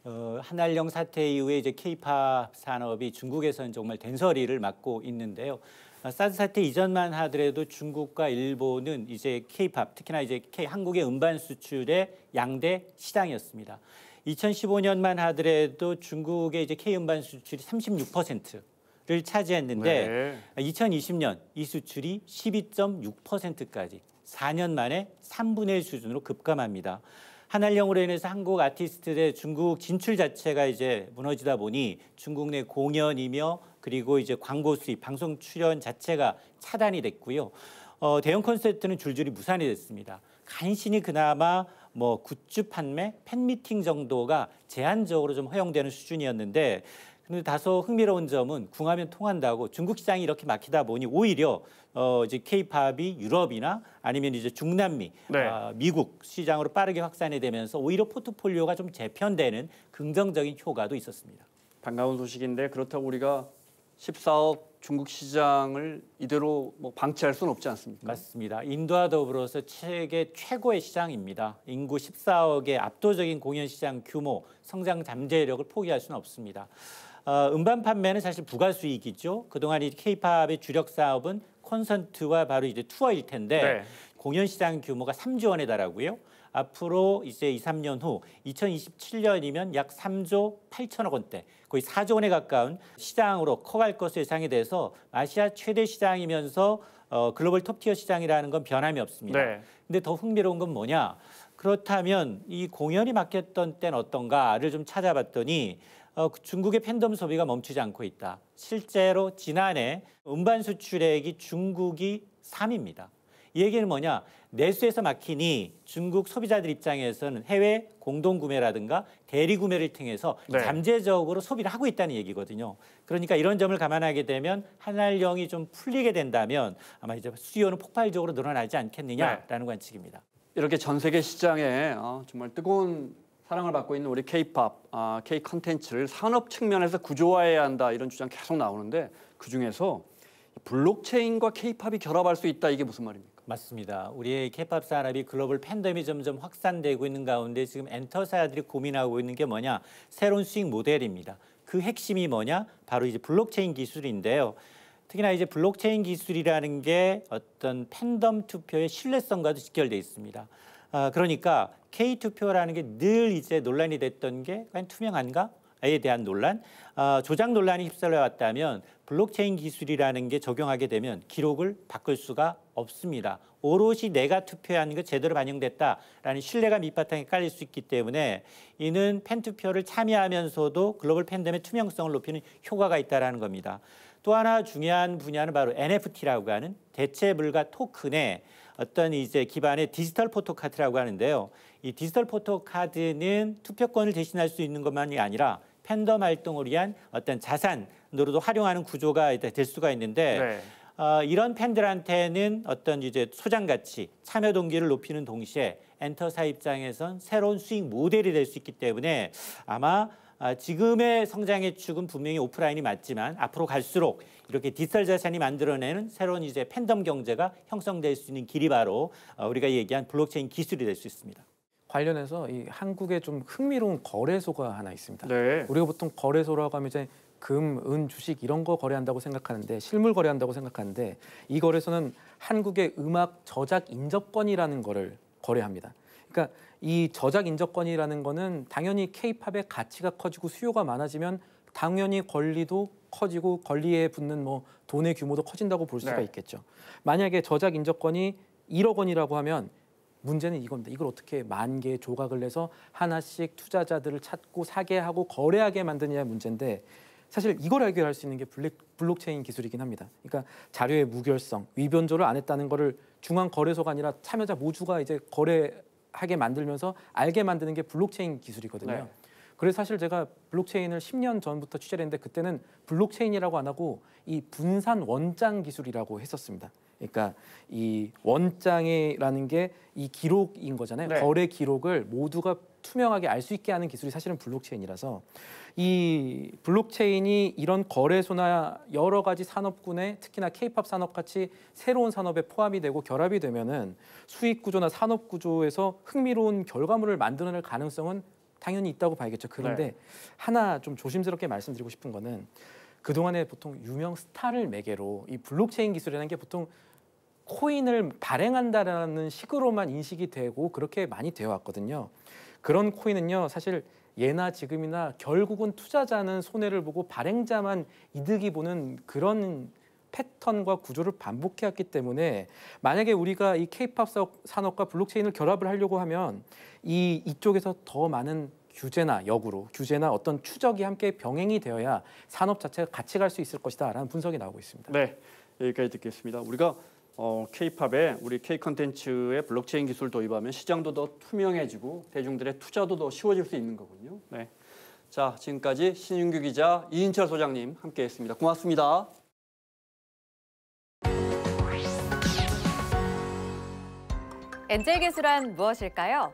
한알령 사태 이후에 이제 K-팝 산업이 중국에서는 정말 된서리를 맡고 있는데요. 사드 사태 이전만 하더라도 중국과 일본은 이제 K-팝, 특히나 이제 한국의 음반 수출의 양대 시장이었습니다. 2015년만 하더라도 중국의 이제 K 음반 수출이 36%를 차지했는데 2020년 이 수출이 12.6%까지 4년 만에 3분의 1 수준으로 급감합니다. 한알령으로 인해서 한국 아티스트의 중국 진출 자체가 이제 무너지다 보니 중국 내 공연이며 그리고 이제 광고 수입, 방송 출연 자체가 차단이 됐고요. 대형 콘서트는 줄줄이 무산이 됐습니다. 간신히 그나마 뭐 굿즈 판매, 팬미팅 정도가 제한적으로 좀 허용되는 수준이었는데 근데 다소 흥미로운 점은 궁하면 통한다고 중국 시장이 이렇게 막히다 보니 오히려 이제 K-팝이 유럽이나 아니면 이제 중남미, 미국 시장으로 빠르게 확산이 되면서 오히려 포트폴리오가 좀 재편되는 긍정적인 효과도 있었습니다. 반가운 소식인데 그렇다고 우리가 14억 중국 시장을 이대로 뭐 방치할 수는 없지 않습니까? 맞습니다. 인도와 더불어서 세계 최고의 시장입니다. 인구 14억의 압도적인 공연 시장 규모, 성장 잠재력을 포기할 수는 없습니다. 음반 판매는 사실 부가수익이죠. 그동안 이 K-팝의 주력 사업은 콘서트와 바로 이제 투어일 텐데 공연 시장 규모가 3조 원에 달하고요. 앞으로 이제 2, 3년 후 2027년이면 약 3조 8천억 원대, 거의 4조 원에 가까운 시장으로 커갈 것으로 예상이 돼서 아시아 최대 시장이면서 글로벌 톱티어 시장이라는 건 변함이 없습니다. 근데 더 흥미로운 건 뭐냐? 그렇다면 이 공연이 막혔던 때는 어떤가를 좀 찾아봤더니 중국의 팬덤 소비가 멈추지 않고 있다. 실제로 지난해 음반 수출액이 중국이 3위입니다. 이 얘기는 뭐냐? 내수에서 막히니 중국 소비자들 입장에서는 해외 공동구매라든가 대리구매를 통해서 잠재적으로 소비를 하고 있다는 얘기거든요. 그러니까 이런 점을 감안하게 되면 한알령이 좀 풀리게 된다면 아마 이제 수요는 폭발적으로 늘어나지 않겠느냐라는 관측입니다. 이렇게 전 세계 시장에 정말 뜨거운 사랑을 받고 있는 우리 K-팝, K 컨텐츠를 산업 측면에서 구조화해야 한다 이런 주장 계속 나오는데 그중에서 블록체인과 K-팝이 결합할 수 있다 이게 무슨 말입니까? 맞습니다. 우리의 K-팝 산업이 글로벌 팬덤이 점점 확산되고 있는 가운데 지금 엔터사들이 고민하고 있는 게 뭐냐? 새로운 수익 모델입니다. 그 핵심이 뭐냐? 바로 이제 블록체인 기술인데요. 특히나 이제 블록체인 기술이라는 게 어떤 팬덤 투표의 신뢰성과도 직결돼 있습니다. 그러니까 K 투표라는 게 늘 이제 논란이 됐던 게 과연 투명한가에 대한 논란, 조작 논란이 휩쓸려 왔다면 블록체인 기술이라는 게 적용하게 되면 기록을 바꿀 수가 없습니다. 오롯이 내가 투표한 게 제대로 반영됐다라는 신뢰가 밑바탕에 깔릴 수 있기 때문에 이는 팬 투표를 참여하면서도 글로벌 팬덤의 투명성을 높이는 효과가 있다라는 겁니다. 또 하나 중요한 분야는 바로 NFT라고 하는 대체 불가 토큰의 어떤 이제 기반의 디지털 포토카드라고 하는데요. 이 디지털 포토카드는 투표권을 대신할 수 있는 것만이 아니라 팬덤 활동을 위한 어떤 자산으로도 활용하는 구조가 될 수가 있는데 이런 팬들한테는 어떤 이제 소장 가치, 참여 동기를 높이는 동시에 엔터사 입장에선 새로운 수익 모델이 될 수 있기 때문에 아마 지금의 성장의 축은 분명히 오프라인이 맞지만 앞으로 갈수록 이렇게 디지털 자산이 만들어내는 새로운 이제 팬덤 경제가 형성될 수 있는 길이 바로 우리가 얘기한 블록체인 기술이 될 수 있습니다. 관련해서 이 한국에 좀 흥미로운 거래소가 하나 있습니다. 우리가 보통 거래소라고 하면 이제 금, 은, 주식 이런 거 거래한다고 생각하는데 실물 거래한다고 생각하는데 이 거래소는 한국의 음악 저작 인접권이라는 거를 거래합니다. 그러니까 이 저작 인접권이라는 거는 당연히 K-팝의 가치가 커지고 수요가 많아지면 당연히 권리도 커지고 권리에 붙는 뭐 돈의 규모도 커진다고 볼 수가 있겠죠. 만약에 저작 인접권이 1억 원이라고 하면 문제는 이겁니다. 이걸 어떻게 10,000개 조각을 내서 하나씩 투자자들을 찾고 사게 하고 거래하게 만드냐의 문제인데 사실 이걸 해결할 수 있는 게 블록체인 기술이긴 합니다. 그러니까 자료의 무결성, 위변조를 안 했다는 거를 중앙 거래소가 아니라 참여자 모두가 이제 거래하게 만들면서 알게 만드는 게 블록체인 기술이거든요. 그래서 사실 제가 블록체인을 10년 전부터 취재를 했는데 그때는 블록체인이라고 안 하고 이 분산 원장 기술이라고 했었습니다. 그러니까 이 원장이라는 게 이 기록인 거잖아요. 거래 기록을 모두가 투명하게 알 수 있게 하는 기술이 사실은 블록체인이라서 이 블록체인이 이런 거래소나 여러 가지 산업군에 특히나 K-팝 산업같이 새로운 산업에 포함이 되고 결합이 되면은 수익 구조나 산업 구조에서 흥미로운 결과물을 만들어낼 가능성은 당연히 있다고 봐야겠죠. 그런데 네. 하나 좀 조심스럽게 말씀드리고 싶은 거는 그동안에 보통 유명 스타를 매개로 이 블록체인 기술이라는 게 보통 코인을 발행한다라는 식으로만 인식이 되고 그렇게 많이 되어 왔거든요. 그런 코인은요, 사실 예나 지금이나 결국은 투자자는 손해를 보고 발행자만 이득이 보는 그런 패턴과 구조를 반복해왔기 때문에 만약에 우리가 이 K-팝 산업과 블록체인을 결합을 하려고 하면 이쪽에서 더 많은 규제나 역으로 규제나 어떤 추적이 함께 병행이 되어야 산업 자체가 같이 갈 수 있을 것이다라는 분석이 나오고 있습니다. 네, 여기까지 듣겠습니다. 우리가 K-팝에 우리 K 콘텐츠의 블록체인 기술 도입하면 시장도 더 투명해지고 대중들의 투자도 더 쉬워질 수 있는 거군요. 네, 자 지금까지 신윤규 기자, 이인철 소장님 함께했습니다. 고맙습니다. 엔젤계수란 무엇일까요?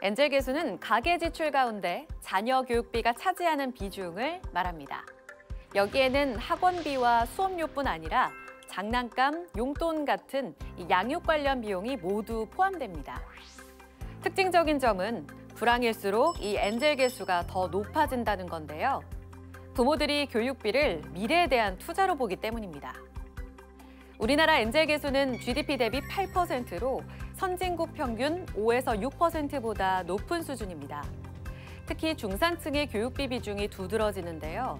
엔젤계수는 가계 지출 가운데 자녀 교육비가 차지하는 비중을 말합니다. 여기에는 학원비와 수업료뿐 아니라 장난감, 용돈 같은 양육 관련 비용이 모두 포함됩니다. 특징적인 점은 불황일수록 이 엔젤계수가 더 높아진다는 건데요. 부모들이 교육비를 미래에 대한 투자로 보기 때문입니다. 우리나라 엔젤계수는 GDP 대비 8%로 선진국 평균 5에서 6%보다 높은 수준입니다. 특히 중산층의 교육비 비중이 두드러지는데요.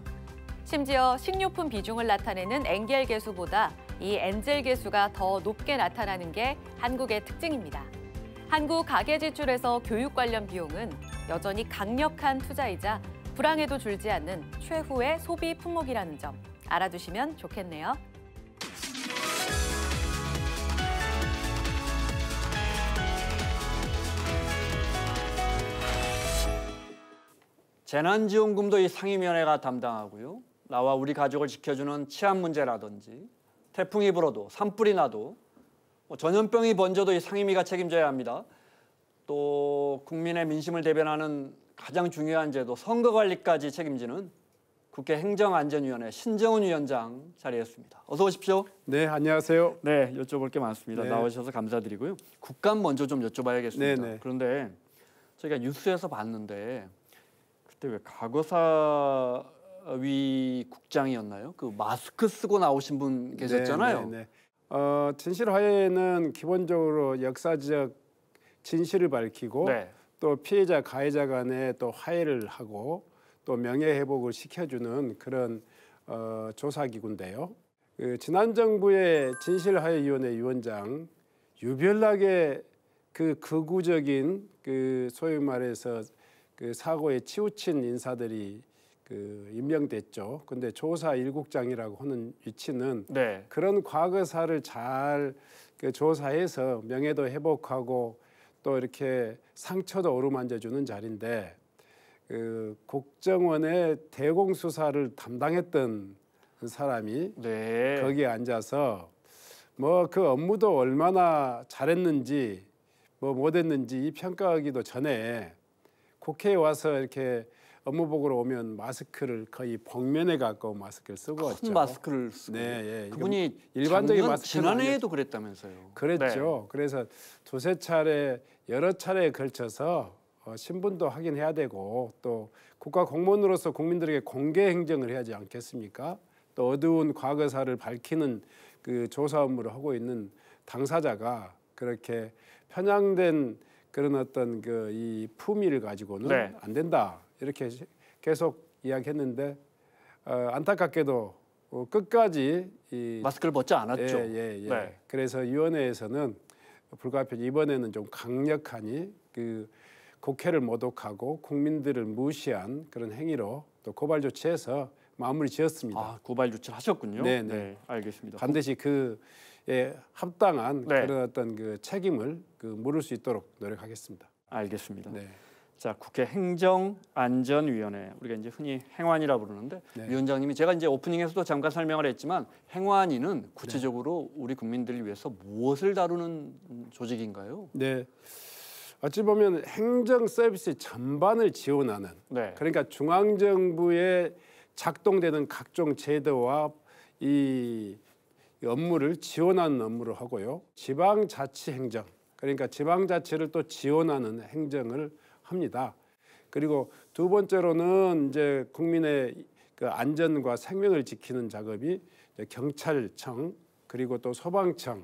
심지어 식료품 비중을 나타내는 엔겔계수보다 이 엔젤계수가 더 높게 나타나는 게 한국의 특징입니다. 한국 가계 지출에서 교육 관련 비용은 여전히 강력한 투자이자 불황에도 줄지 않는 최후의 소비 품목이라는 점 알아두시면 좋겠네요. 재난지원금도 이 상임위원회가 담당하고요. 나와 우리 가족을 지켜주는 치안 문제라든지 태풍이 불어도 산불이 나도 전염병이 번져도 이 상임위가 책임져야 합니다. 또 국민의 민심을 대변하는 가장 중요한 제도 선거관리까지 책임지는 국회 행정안전위원회 신정훈 위원장 자리했습니다. 어서 오십시오. 네, 안녕하세요. 네, 여쭤볼 게 많습니다. 네. 나와주셔서 감사드리고요. 국감 먼저 좀 여쭤봐야겠습니다. 네, 네. 그런데 저희가 뉴스에서 봤는데 그때 왜 과거사위 국장이었나요? 그 마스크 쓰고 나오신 분 계셨잖아요. 네. 진실화해는 기본적으로 역사적 진실을 밝히고 네. 또 피해자 가해자 간에 또 화해를 하고 또 명예회복을 시켜주는 그런 조사기구인데요. 지난 정부의 진실화해위원회 위원장 유별나게 그 극우적인 소위 말해서 그 사고에 치우친 인사들이 임명됐죠. 근데 조사 1국장이라고 하는 위치는 네. 그런 과거사를 잘 조사해서 명예도 회복하고 또 이렇게 상처도 어루만져주는 자리인데 국정원의 대공수사를 담당했던 사람이 네. 거기에 앉아서 뭐 그 업무도 얼마나 잘했는지 뭐 못했는지 이 평가하기도 전에 국회에 와서 이렇게 업무복으로 오면 마스크를 거의 복면에 가까운 마스크를 쓰고 왔죠. 큰 마스크를 쓰고. 네, 예. 그분이 일반적인 작년, 마스크는 지난해에도 그랬다면서요. 그랬죠. 네. 그래서 두세 차례 여러 차례에 걸쳐서 신분도 확인해야 되고 또 국가 공무원으로서 국민들에게 공개 행정을 해야지 않겠습니까? 또 어두운 과거사를 밝히는 그 조사 업무를 하고 있는 당사자가 그렇게 편향된 그런 어떤 이 품위를 가지고는 네. 안 된다 이렇게 계속 이야기했는데 안타깝게도 끝까지 마스크를 벗지 않았죠. 예. 네. 그래서 위원회에서는 불가피하게 이번에는 좀 강력하니 국회를 모독하고 국민들을 무시한 그런 행위로 또 고발 조치해서 마무리 지었습니다. 아, 고발 조치하셨군요. 네. 알겠습니다. 반드시 그에 합당한 네. 그런 어떤 책임을 물을 수 있도록 노력하겠습니다. 알겠습니다. 네. 자, 국회 행정안전위원회 우리가 이제 흔히 행안위라 부르는데 네. 위원장님이 제가 이제 오프닝에서도 잠깐 설명을 했지만 행안위는 구체적으로 우리 국민들을 위해서 무엇을 다루는 조직인가요? 네. 어찌 보면 행정 서비스 전반을 지원하는 네. 그러니까 중앙정부에 작동되는 각종 제도와 이 업무를 지원하는 업무를 하고요. 지방자치행정 그러니까 지방자치를 또 지원하는 행정을 합니다. 그리고 두 번째로는 이제 국민의 그 안전과 생명을 지키는 작업이 이제 경찰청 그리고 또 소방청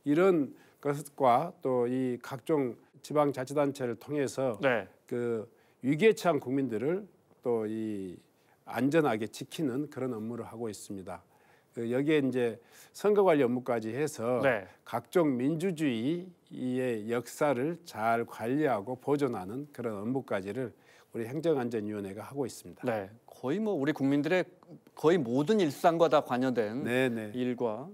이런 것과 또 이 각종 지방자치단체를 통해서 네. 그 위기에 처한 국민들을 또 이 안전하게 지키는 그런 업무를 하고 있습니다. 그 여기에 이제 선거관리 업무까지 해서 네. 각종 민주주의의 역사를 잘 관리하고 보존하는 그런 업무까지를 우리 행정안전위원회가 하고 있습니다. 네. 거의 뭐 우리 국민들의 거의 모든 일상과 다 관여된 네네. 일과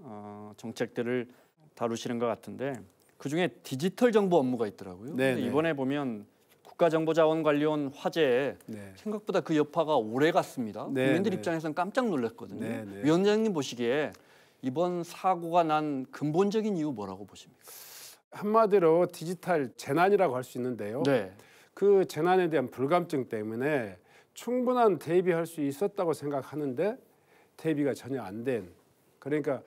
정책들을 다루시는 것 같은데 그중에 디지털 정보 업무가 있더라고요. 네, 근데 네. 이번에 보면 국가정보자원관리원 화제에 네. 생각보다 그 여파가 오래 갔습니다. 네, 국민들 네. 입장에서는 깜짝 놀랐거든요. 네, 네. 위원장님 보시기에 이번 사고가 난 근본적인 이유 뭐라고 보십니까? 한마디로 디지털 재난이라고 할 수 있는데요. 네. 그 재난에 대한 불감증 때문에 충분한 대비할 수 있었다고 생각하는데 대비가 전혀 안 된. 그러니까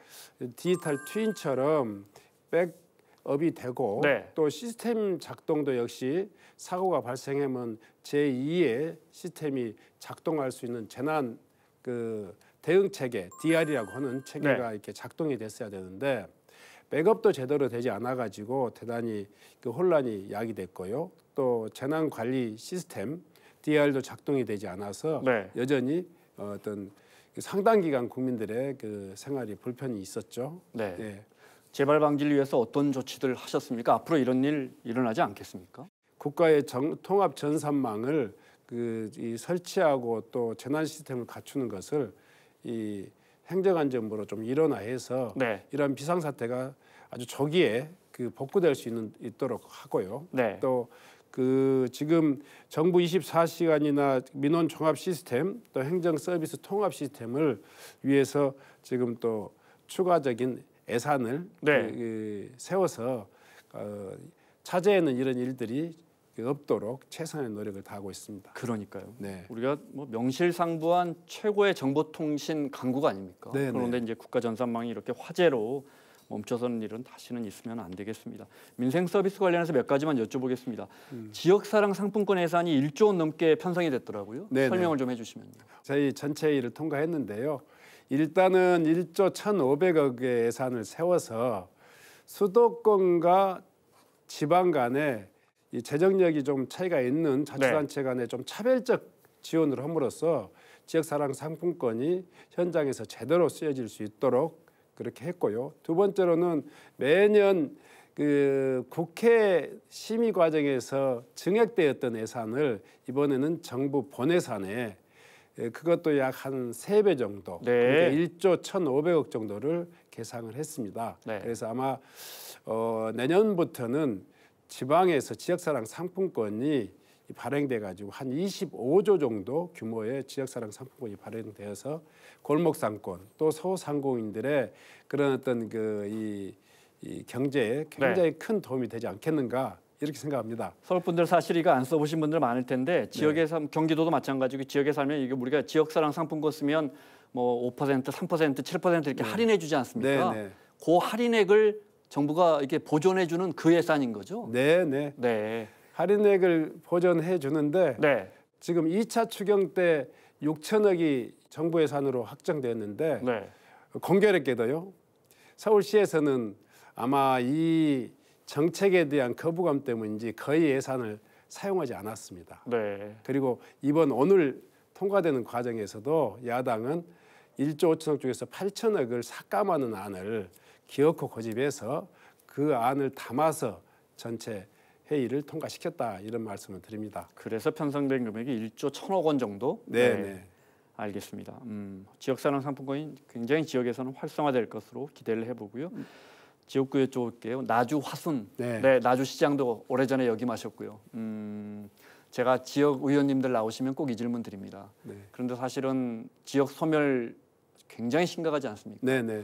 디지털 트윈처럼 백업이 되고 네. 또 시스템 작동도 역시 사고가 발생하면 제2의 시스템이 작동할 수 있는 재난 그 대응 체계 DR이라고 하는 체계가 이렇게 작동이 됐어야 되는데 백업도 제대로 되지 않아 가지고 대단히 그 혼란이 야기됐고요. 또 재난 관리 시스템 DR도 작동이 되지 않아서 네. 여전히 어떤 상당 기간 국민들의 그 생활이 불편이 있었죠. 네. 예. 재발 방지를 위해서 어떤 조치들 하셨습니까? 앞으로 이런 일 일어나지 않겠습니까? 국가의 통합 전산망을 이 설치하고 또 재난 시스템을 갖추는 것을 이 행정안전부로 좀 일원화해서 네. 이런 비상 사태가 아주 조기에 그 복구될 수 있도록 하고요. 네. 또 그 지금 정부 24시간이나 민원 종합 시스템 또 행정 서비스 통합 시스템을 위해서 지금 또 추가적인 예산을 네. 세워서 차제에는 이런 일들이 없도록 최선의 노력을 다하고 있습니다. 그러니까요. 네. 우리가 뭐 명실상부한 최고의 정보통신 강국 아닙니까? 네, 그런데 이제 국가 전산망이 이렇게 화제로 멈춰서는 일은 다시는 있으면 안 되겠습니다. 민생 서비스 관련해서 몇 가지만 여쭤보겠습니다. 지역사랑 상품권 예산이 1조 원 넘게 편성이 됐더라고요. 네, 설명을 좀 해주시면요. 저희 전체 일을 통과했는데요. 일단은 1조 1,500억의 예산을 세워서 수도권과 지방 간에 이 재정력이 좀 차이가 있는 자치단체 간에 좀 차별적 지원을 함으로써 지역사랑 상품권이 현장에서 제대로 쓰여질 수 있도록 그렇게 했고요. 두 번째로는 매년 그 국회 심의 과정에서 증액되었던 예산을 이번에는 정부 본예산에 그것도 약 한 3배 정도, 네. 그러니까 1조 1,500억 정도를 계상을 했습니다. 네. 그래서 아마 내년부터는 지방에서 지역사랑 상품권이 발행돼 가지고 한 25조 정도 규모의 지역사랑 상품권이 발행되어서 골목상권 또 소상공인들의 그런 어떤 이 경제에 굉장히 큰 도움이 되지 않겠는가 이렇게 생각합니다. 서울 분들 사실 이거 안 써보신 분들 많을 텐데 지역에 경기도도 마찬가지고 지역에 살면 이게 우리가 지역사랑 상품권 쓰면 뭐 5%, 3%, 7% 이렇게 할인해 주지 않습니까? 네. 그 할인액을 정부가 이렇게 보존해 주는 그 예산인 거죠? 네. 네. 할인액을 보전해 주는데 네. 지금 2차 추경 때 6천억이 정부 예산으로 확정되었는데 네. 공교롭게도요. 서울시에서는 아마 이 정책에 대한 거부감 때문인지 거의 예산을 사용하지 않았습니다. 네. 그리고 오늘 통과되는 과정에서도 야당은 1조 5천억 중에서 8천억을 삭감하는 안을 기어코 고집해서 그 안을 담아서 전체 회의를 통과시켰다 이런 말씀을 드립니다. 그래서 편성된 금액이 1조 1,000억 원 정도? 네. 알겠습니다. 지역사랑 상품권이 굉장히 지역에서는 활성화될 것으로 기대를 해보고요. 지역구 여쭤볼게요. 나주 화순, 네. 나주 시장도 오래전에 역임하셨고요. 제가 지역 의원님들 나오시면 꼭 이 질문 드립니다. 네. 그런데 사실은 지역 소멸 굉장히 심각하지 않습니까? 네.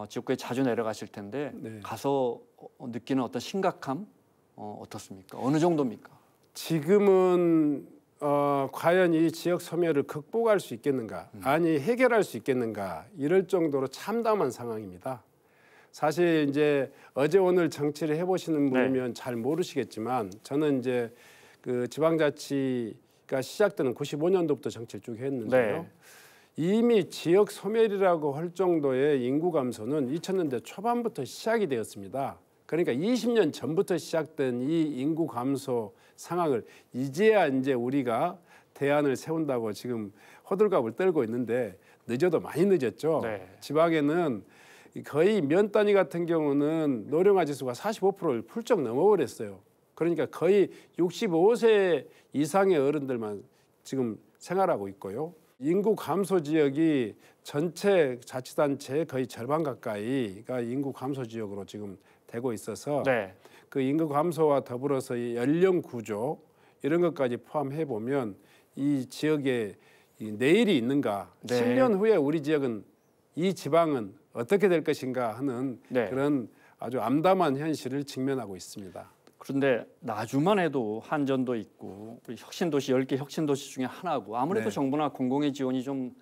지역구에 자주 내려가실 텐데 네. 가서 느끼는 어떤 심각함 어떻습니까? 어느 정도입니까? 지금은 과연 이 지역 소멸을 극복할 수 있겠는가, 아니 해결할 수 있겠는가 이럴 정도로 참담한 상황입니다. 사실 이제 어제 오늘 정치를 해보시는 분이면 잘 모르시겠지만 저는 이제 그 지방자치가 시작되는 95년도부터 정치를 쭉 했는데요. 네. 이미 지역 소멸이라고 할 정도의 인구 감소는 2000년대 초반부터 시작이 되었습니다. 그러니까 20년 전부터 시작된 이 인구 감소 상황을 이제야 이제 우리가 대안을 세운다고 지금 호들갑을 떨고 있는데 늦어도 많이 늦었죠. 네. 지방에는 거의 면 단위 같은 경우는 노령화 지수가 45%를 훌쩍 넘어버렸어요. 그러니까 거의 65세 이상의 어른들만 지금 생활하고 있고요. 인구 감소 지역이 전체 자치단체의 거의 절반 가까이가 인구 감소 지역으로 지금 되고 있어서 네. 그 인구 감소와 더불어서 이 연령 구조 이런 것까지 포함해 보면 이 지역에 이 내일이 있는가, 네. 10년 후에 우리 지역은 이 지방은 어떻게 될 것인가 하는 네. 그런 아주 암담한 현실을 직면하고 있습니다. 그런데 나주만 해도 한전도 있고 우리 혁신도시 10개 혁신도시 중에 하나고 아무래도 네. 정부나 공공의 지원이 좀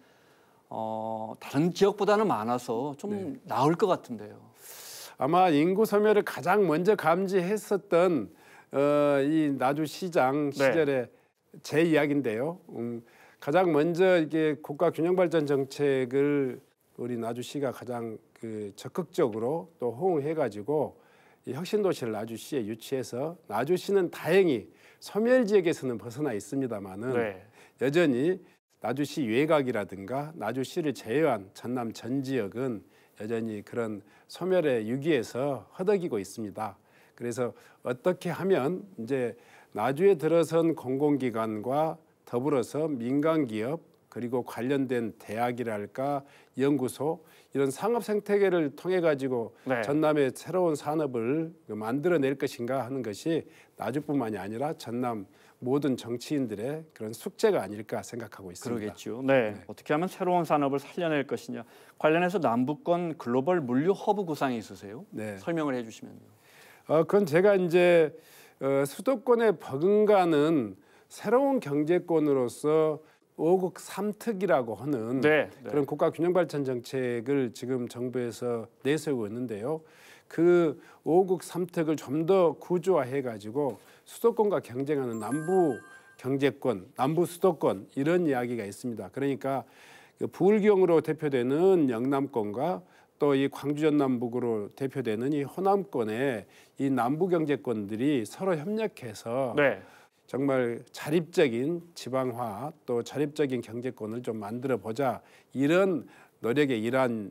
다른 지역보다는 많아서 좀 네. 나을 것 같은데요. 아마 인구 소멸을 가장 먼저 감지했었던 이 나주시장 시절의 제 이야기인데요. 가장 먼저 이게 국가균형발전 정책을 우리 나주시가 가장 그 적극적으로 또 호응해가지고 이 혁신도시를 나주시에 유치해서 나주시는 다행히 소멸 지역에서는 벗어나 있습니다만은 네. 여전히 나주시 외곽이라든가 나주시를 제외한 전남 전 지역은 여전히 그런 소멸의 위기에서 허덕이고 있습니다. 그래서 어떻게 하면 이제 나주에 들어선 공공기관과 더불어서 민간기업 그리고 관련된 대학이랄까 연구소 이런 산업 생태계를 통해 가지고 네. 전남의 새로운 산업을 만들어낼 것인가 하는 것이 나주뿐만이 아니라 전남 모든 정치인들의 그런 숙제가 아닐까 생각하고 있습니다. 그러겠죠. 네. 어떻게 하면 새로운 산업을 살려낼 것이냐. 관련해서 남북권 글로벌 물류 허브 구상이 있으세요? 네. 설명을 해주시면요. 그건 제가 이제 수도권에 버금가는 새로운 경제권으로서 5국 3특이라고 하는 네. 그런 국가균형발전 정책을 지금 정부에서 내세우고 있는데요. 그 5국 3특을 좀 더 구조화해 가지고 수도권과 경쟁하는 남부 경제권, 남부 수도권 이런 이야기가 있습니다. 그러니까 그 부울경으로 대표되는 영남권과 또 이 광주 전남북으로 대표되는 이 호남권의 이 남부 경제권들이 서로 협력해서 네. 정말 자립적인 지방화 또 자립적인 경제권을 좀 만들어 보자 이런 노력의 일환이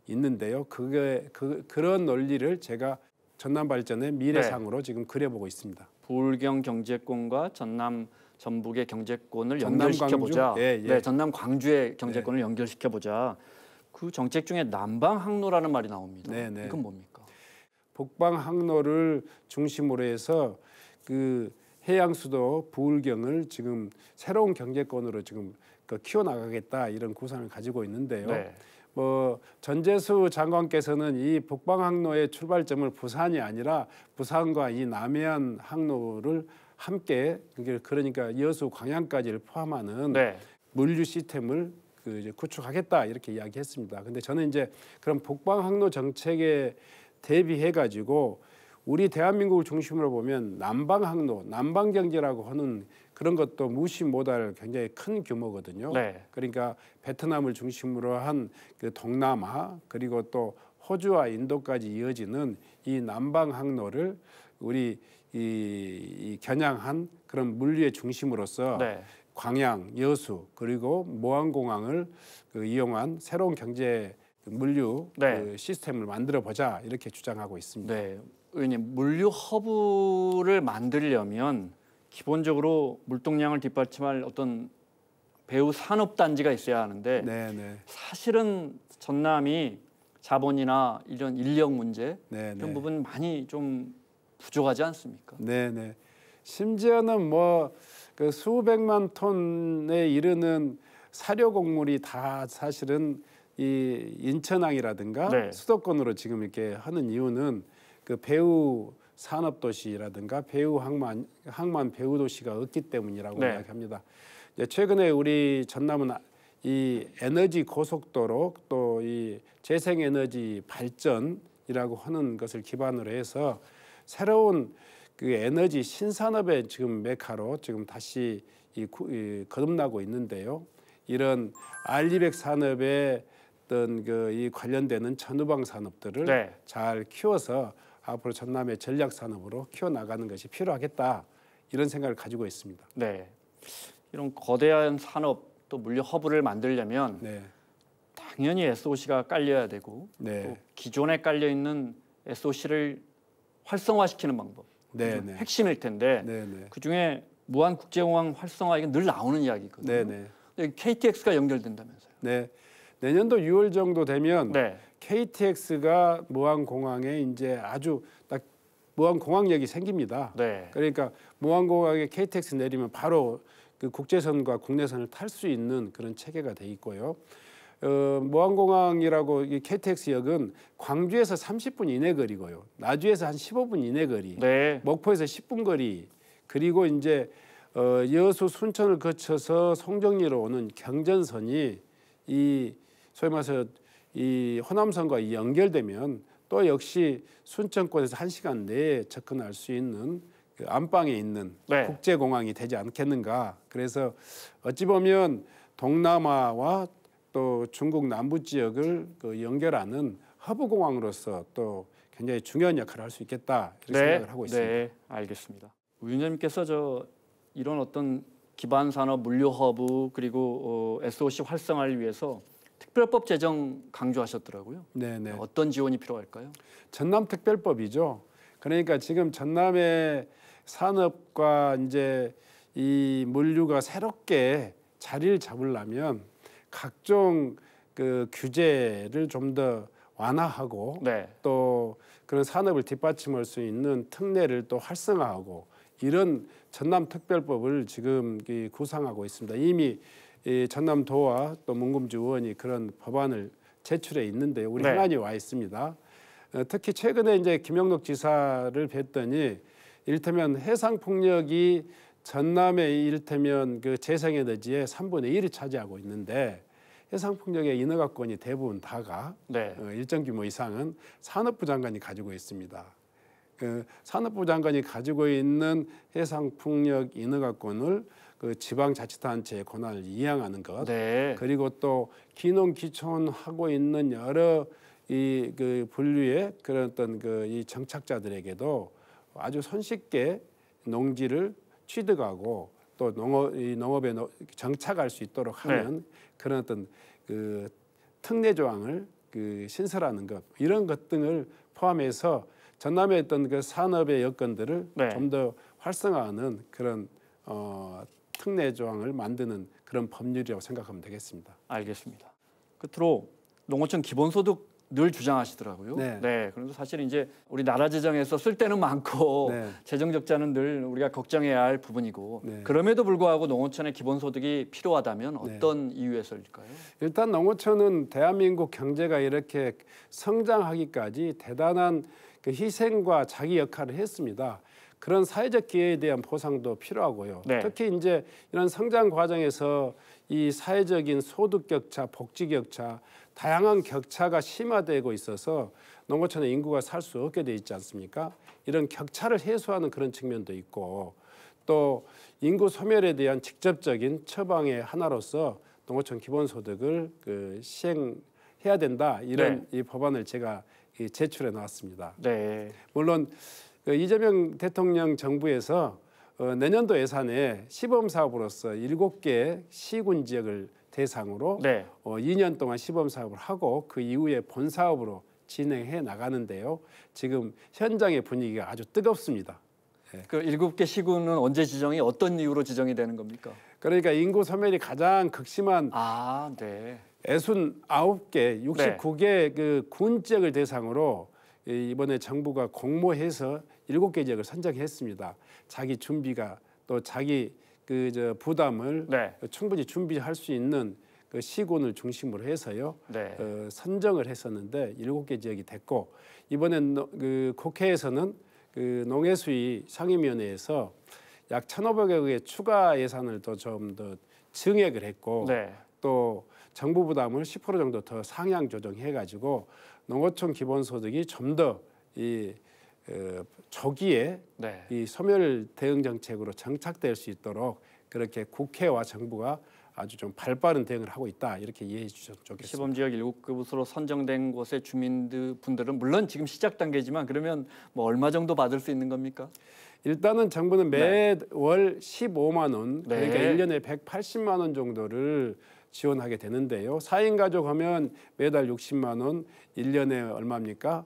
있는데요. 그런 논리를 제가 전남 발전의 미래상으로 지금 그려보고 있습니다. 부울경 경제권과 전남 전북의 경제권을 전남 연결시켜 보자. 광주? 예, 예. 네, 전남 광주의 경제권을 연결시켜 보자. 그 정책 중에 남방 항로라는 말이 나옵니다. 네, 네. 이건 뭡니까? 북방 항로를 중심으로 해서 그 해양 수도 부울경을 지금 새로운 경제권으로 지금 키워 나가겠다 이런 구상을 가지고 있는데요. 네. 뭐 전재수 장관께서는 이 북방 항로의 출발점을 부산이 아니라 부산과 이 남해안 항로를 함께 그러니까 여수 광양까지를 포함하는 네. 물류 시스템을 이제 구축하겠다 이렇게 이야기했습니다. 근데 저는 이제 그런 북방 항로 정책에 대비해 가지고 우리 대한민국을 중심으로 보면 남방 항로, 남방 경제라고 하는 그런 것도 무시 못할 굉장히 큰 규모거든요. 네. 그러니까 베트남을 중심으로 한 그 동남아 그리고 또 호주와 인도까지 이어지는 이 남방 항로를 우리 이 겨냥한 그런 물류의 중심으로서 네. 광양, 여수 그리고 모항공항을 이용한 새로운 경제 물류 네. 시스템을 만들어 보자 이렇게 주장하고 있습니다. 네. 의원님, 물류 허브를 만들려면 기본적으로 물동량을 뒷받침할 어떤 배후 산업단지가 있어야 하는데 네, 네. 사실은 전남이 자본이나 이런 인력 문제 네, 이런 네. 부분 많이 좀 부족하지 않습니까? 네, 네. 심지어는 뭐 그 수백만 톤에 이르는 사료 곡물이 다 사실은 이 인천항이라든가 네. 수도권으로 지금 이렇게 하는 이유는 그 배후 산업도시라든가 배후 항만 배후 도시가 없기 때문이라고 네. 이야기합니다. 최근에 우리 전남은 이 에너지 고속도로 또 이 재생에너지 발전이라고 하는 것을 기반으로 해서 새로운 그 에너지 신산업의 지금 메카로 지금 다시 거듭나고 있는데요. 이런 알리백 산업의 어떤 이 관련되는 전후방 산업들을 네. 잘 키워서 앞으로 전남의 전략 산업으로 키워 나가는 것이 필요하겠다 이런 생각을 가지고 있습니다. 네. 이런 거대한 산업 또 물류 허브를 만들려면 네, 당연히 SOC가 깔려야 되고 네, 또 기존에 깔려 있는 SOC를 활성화시키는 방법. 네, 좀 네, 핵심일 텐데 네, 네, 그 중에 무한 국제공항 활성화 이게 늘 나오는 이야기거든요. 네, 네, 여기 KTX가 연결된다면서요. 네. 내년도 6월 정도 되면 네. KTX가 무안공항에 이제 아주 딱 무안공항역이 생깁니다. 네. 그러니까 무안공항에 KTX 내리면 바로 그 국제선과 국내선을 탈 수 있는 그런 체계가 돼 있고요. 무안공항이라고 이 KTX역은 광주에서 30분 이내 거리고요. 나주에서 한 15분 이내 거리, 네. 목포에서 10분 거리, 그리고 이제 여수 순천을 거쳐서 송정리로 오는 경전선이 이 소위 말해서 이 호남선과 연결되면 또 역시 순천권에서 1시간 내에 접근할 수 있는 그 안방에 있는 네. 국제공항이 되지 않겠는가. 그래서 어찌 보면 동남아와 또 중국 남부 지역을 그 연결하는 허브공항으로서 또 굉장히 중요한 역할을 할 수 있겠다 이렇게 생각을 하고 있습니다. 네, 알겠습니다. 위원장님께서 이런 어떤 기반 산업 물류 허브 그리고 SOC 활성화를 위해서 특별법 제정 강조하셨더라고요. 네, 네. 어떤 지원이 필요할까요? 전남특별법이죠. 그러니까 지금 전남의 산업과 이제 이 물류가 새롭게 자리를 잡으려면 각종 그 규제를 좀 더 완화하고 네. 또 그런 산업을 뒷받침할 수 있는 특례를 또 활성화하고 이런 전남특별법을 지금 구상하고 있습니다. 이미 이 전남도와 또 문금주 의원이 그런 법안을 제출해 있는데요. 우리 네. 현안이 와 있습니다. 특히 최근에 이제 김영록 지사를 뵀더니 이를테면 해상 폭력이 전남의 이를테면 그 재생에너지의 3분의 1을 차지하고 있는데 해상 폭력의 인허가권이 대부분 다가 네. 일정 규모 이상은 산업부 장관이 가지고 있습니다. 산업부 장관이 가지고 있는 해상 폭력 인허가권을 그 지방자치단체의 권한을 이양하는 것, 네. 그리고 또 기농기촌하고 있는 여러 이 그 분류의 그런 어떤 그 이 정착자들에게도 아주 손쉽게 농지를 취득하고 또 농업에 정착할 수 있도록 하는 그런 어떤 그 특례 조항을 그 신설하는 것 이런 것 등을 포함해서 전남의 어떤 그 산업의 여건들을 네. 좀 더 활성화하는 그런 특례 조항을 만드는 그런 법률이라고 생각하면 되겠습니다. 알겠습니다. 끝으로 농어촌 기본소득 늘 주장하시더라고요. 네. 그런데 사실 이제 우리 나라 재정에서 쓸 때는 많고 네. 재정 적자는 늘 우리가 걱정해야 할 부분이고 네. 그럼에도 불구하고 농어촌의 기본소득이 필요하다면 네. 어떤 이유에서일까요? 일단 농어촌은 대한민국 경제가 이렇게 성장하기까지 대단한 그 희생과 자기 역할을 했습니다. 그런 사회적 기회에 대한 보상도 필요하고요. 네. 특히 이제 이런 성장 과정에서 이 사회적인 소득 격차, 복지 격차, 다양한 격차가 심화되고 있어서 농어촌의 인구가 살 수 없게 돼 있지 않습니까? 이런 격차를 해소하는 그런 측면도 있고 또 인구 소멸에 대한 직접적인 처방의 하나로서 농어촌 기본소득을 그 시행해야 된다 이런 이 법안을 제가 제출해 나왔습니다. 네. 물론 그 이재명 대통령 정부에서 내년도 예산에 시범 사업으로서 7개 시군 지역을 대상으로 네. 2년 동안 시범 사업을 하고 그 이후에 본 사업으로 진행해 나가는데요. 지금 현장의 분위기가 아주 뜨겁습니다. 그 7개 시군은 언제 지정이 어떤 이유로 지정이 되는 겁니까? 그러니까 인구 소멸이 가장 극심한 아, 네. 69개, 69개 그 군 지역을 대상으로 이번에 정부가 공모해서 7개 지역을 선정했습니다. 자기 준비가 또 자기 그 부담을 네. 충분히 준비할 수 있는 그 시군을 중심으로 해서요. 네. 선정을 했었는데 7개 지역이 됐고 이번엔 그 국회에서는 그 농해수위 상임위원회에서 약 1,500억의 추가 예산을 또 좀 더 증액을 했고 네. 또 정부 부담을 10% 정도 더 상향 조정해 가지고 농어촌 기본소득이 좀 더 이 초기에 네. 이 소멸 대응 정책으로 정착될 수 있도록 그렇게 국회와 정부가 아주 좀 발빠른 대응을 하고 있다 이렇게 이해해 주셨으면 좋겠습니다. 시범지역 7곳으로 선정된 곳의 주민분들은 물론 지금 시작 단계지만 그러면 뭐 얼마 정도 받을 수 있는 겁니까? 일단은 정부는 매월 15만 원, 네. 그러니까 1년에 180만 원 정도를 지원하게 되는데요. 4인 가족 하면 매달 60만 원, 1년에 얼마입니까?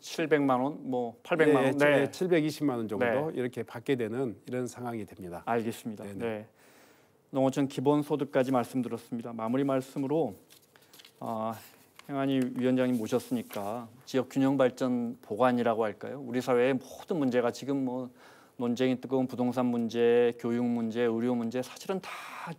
700만 원, 뭐 800만 원. 네, 720만 원 정도 네. 이렇게 받게 되는 이런 상황이 됩니다. 알겠습니다. 네네. 네. 농어촌 기본소득까지 말씀드렸습니다. 마무리 말씀으로 행안위 위원장님 모셨으니까 지역 균형 발전 보관이라고 할까요? 우리 사회의 모든 문제가 지금 뭐 논쟁이 뜨거운 부동산 문제, 교육 문제, 의료 문제 사실은 다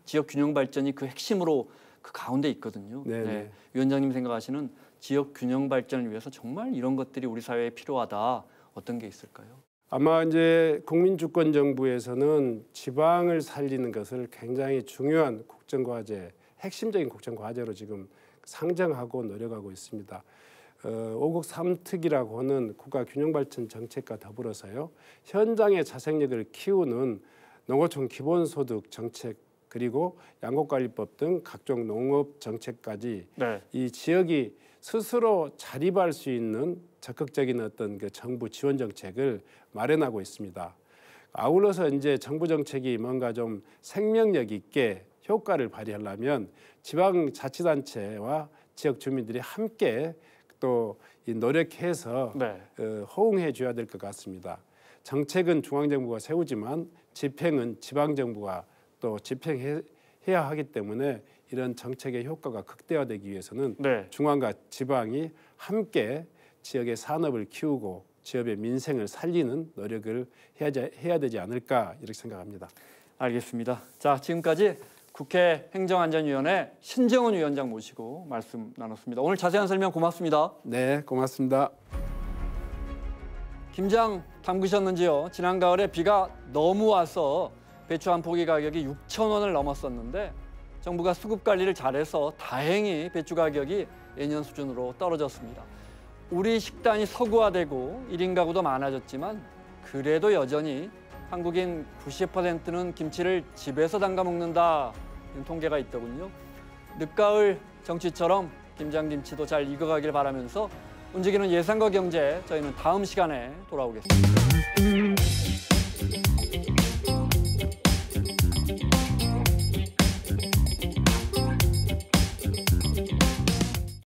지역 균형 발전이 그 핵심으로 그 가운데 있거든요. 네네. 네. 위원장님 생각하시는 지역 균형 발전을 위해서 정말 이런 것들이 우리 사회에 필요하다. 어떤 게 있을까요? 아마 이제 국민주권정부에서는 지방을 살리는 것을 굉장히 중요한 국정과제, 핵심적인 국정과제로 지금 상정하고 노력하고 있습니다. 5국 3특이라고 하는 국가균형발전 정책과 더불어서요. 현장의 자생력을 키우는 농어촌 기본소득 정책 그리고 양곡관리법 등 각종 농업 정책까지 네. 이 지역이 스스로 자립할 수 있는 적극적인 어떤 그 정부 지원 정책을 마련하고 있습니다. 아울러서 이제 정부 정책이 뭔가 좀 생명력 있게 효과를 발휘하려면 지방자치단체와 지역 주민들이 함께 또 이 노력해서 네. 호응해 줘야 될 것 같습니다. 정책은 중앙정부가 세우지만 집행은 지방정부가 또 집행해야 하기 때문에 이런 정책의 효과가 극대화되기 위해서는 네. 중앙과 지방이 함께 지역의 산업을 키우고 지역의 민생을 살리는 노력을 해야 되지 않을까 이렇게 생각합니다. 알겠습니다. 자, 지금까지 국회 행정안전위원회 신정훈 위원장 모시고 말씀 나눴습니다. 오늘 자세한 설명 고맙습니다. 네, 고맙습니다. 김장 담그셨는지요? 지난 가을에 비가 너무 와서 배추 한 포기 가격이 6,000원을 넘었었는데 정부가 수급 관리를 잘해서 다행히 배추 가격이 예년 수준으로 떨어졌습니다. 우리 식단이 서구화되고 1인 가구도 많아졌지만 그래도 여전히 한국인 90%는 김치를 집에서 담가 먹는다 이런 통계가 있더군요. 늦가을 정치처럼 김장김치도 잘 익어가길 바라면서 움직이는 예상과 경제 저희는 다음 시간에 돌아오겠습니다.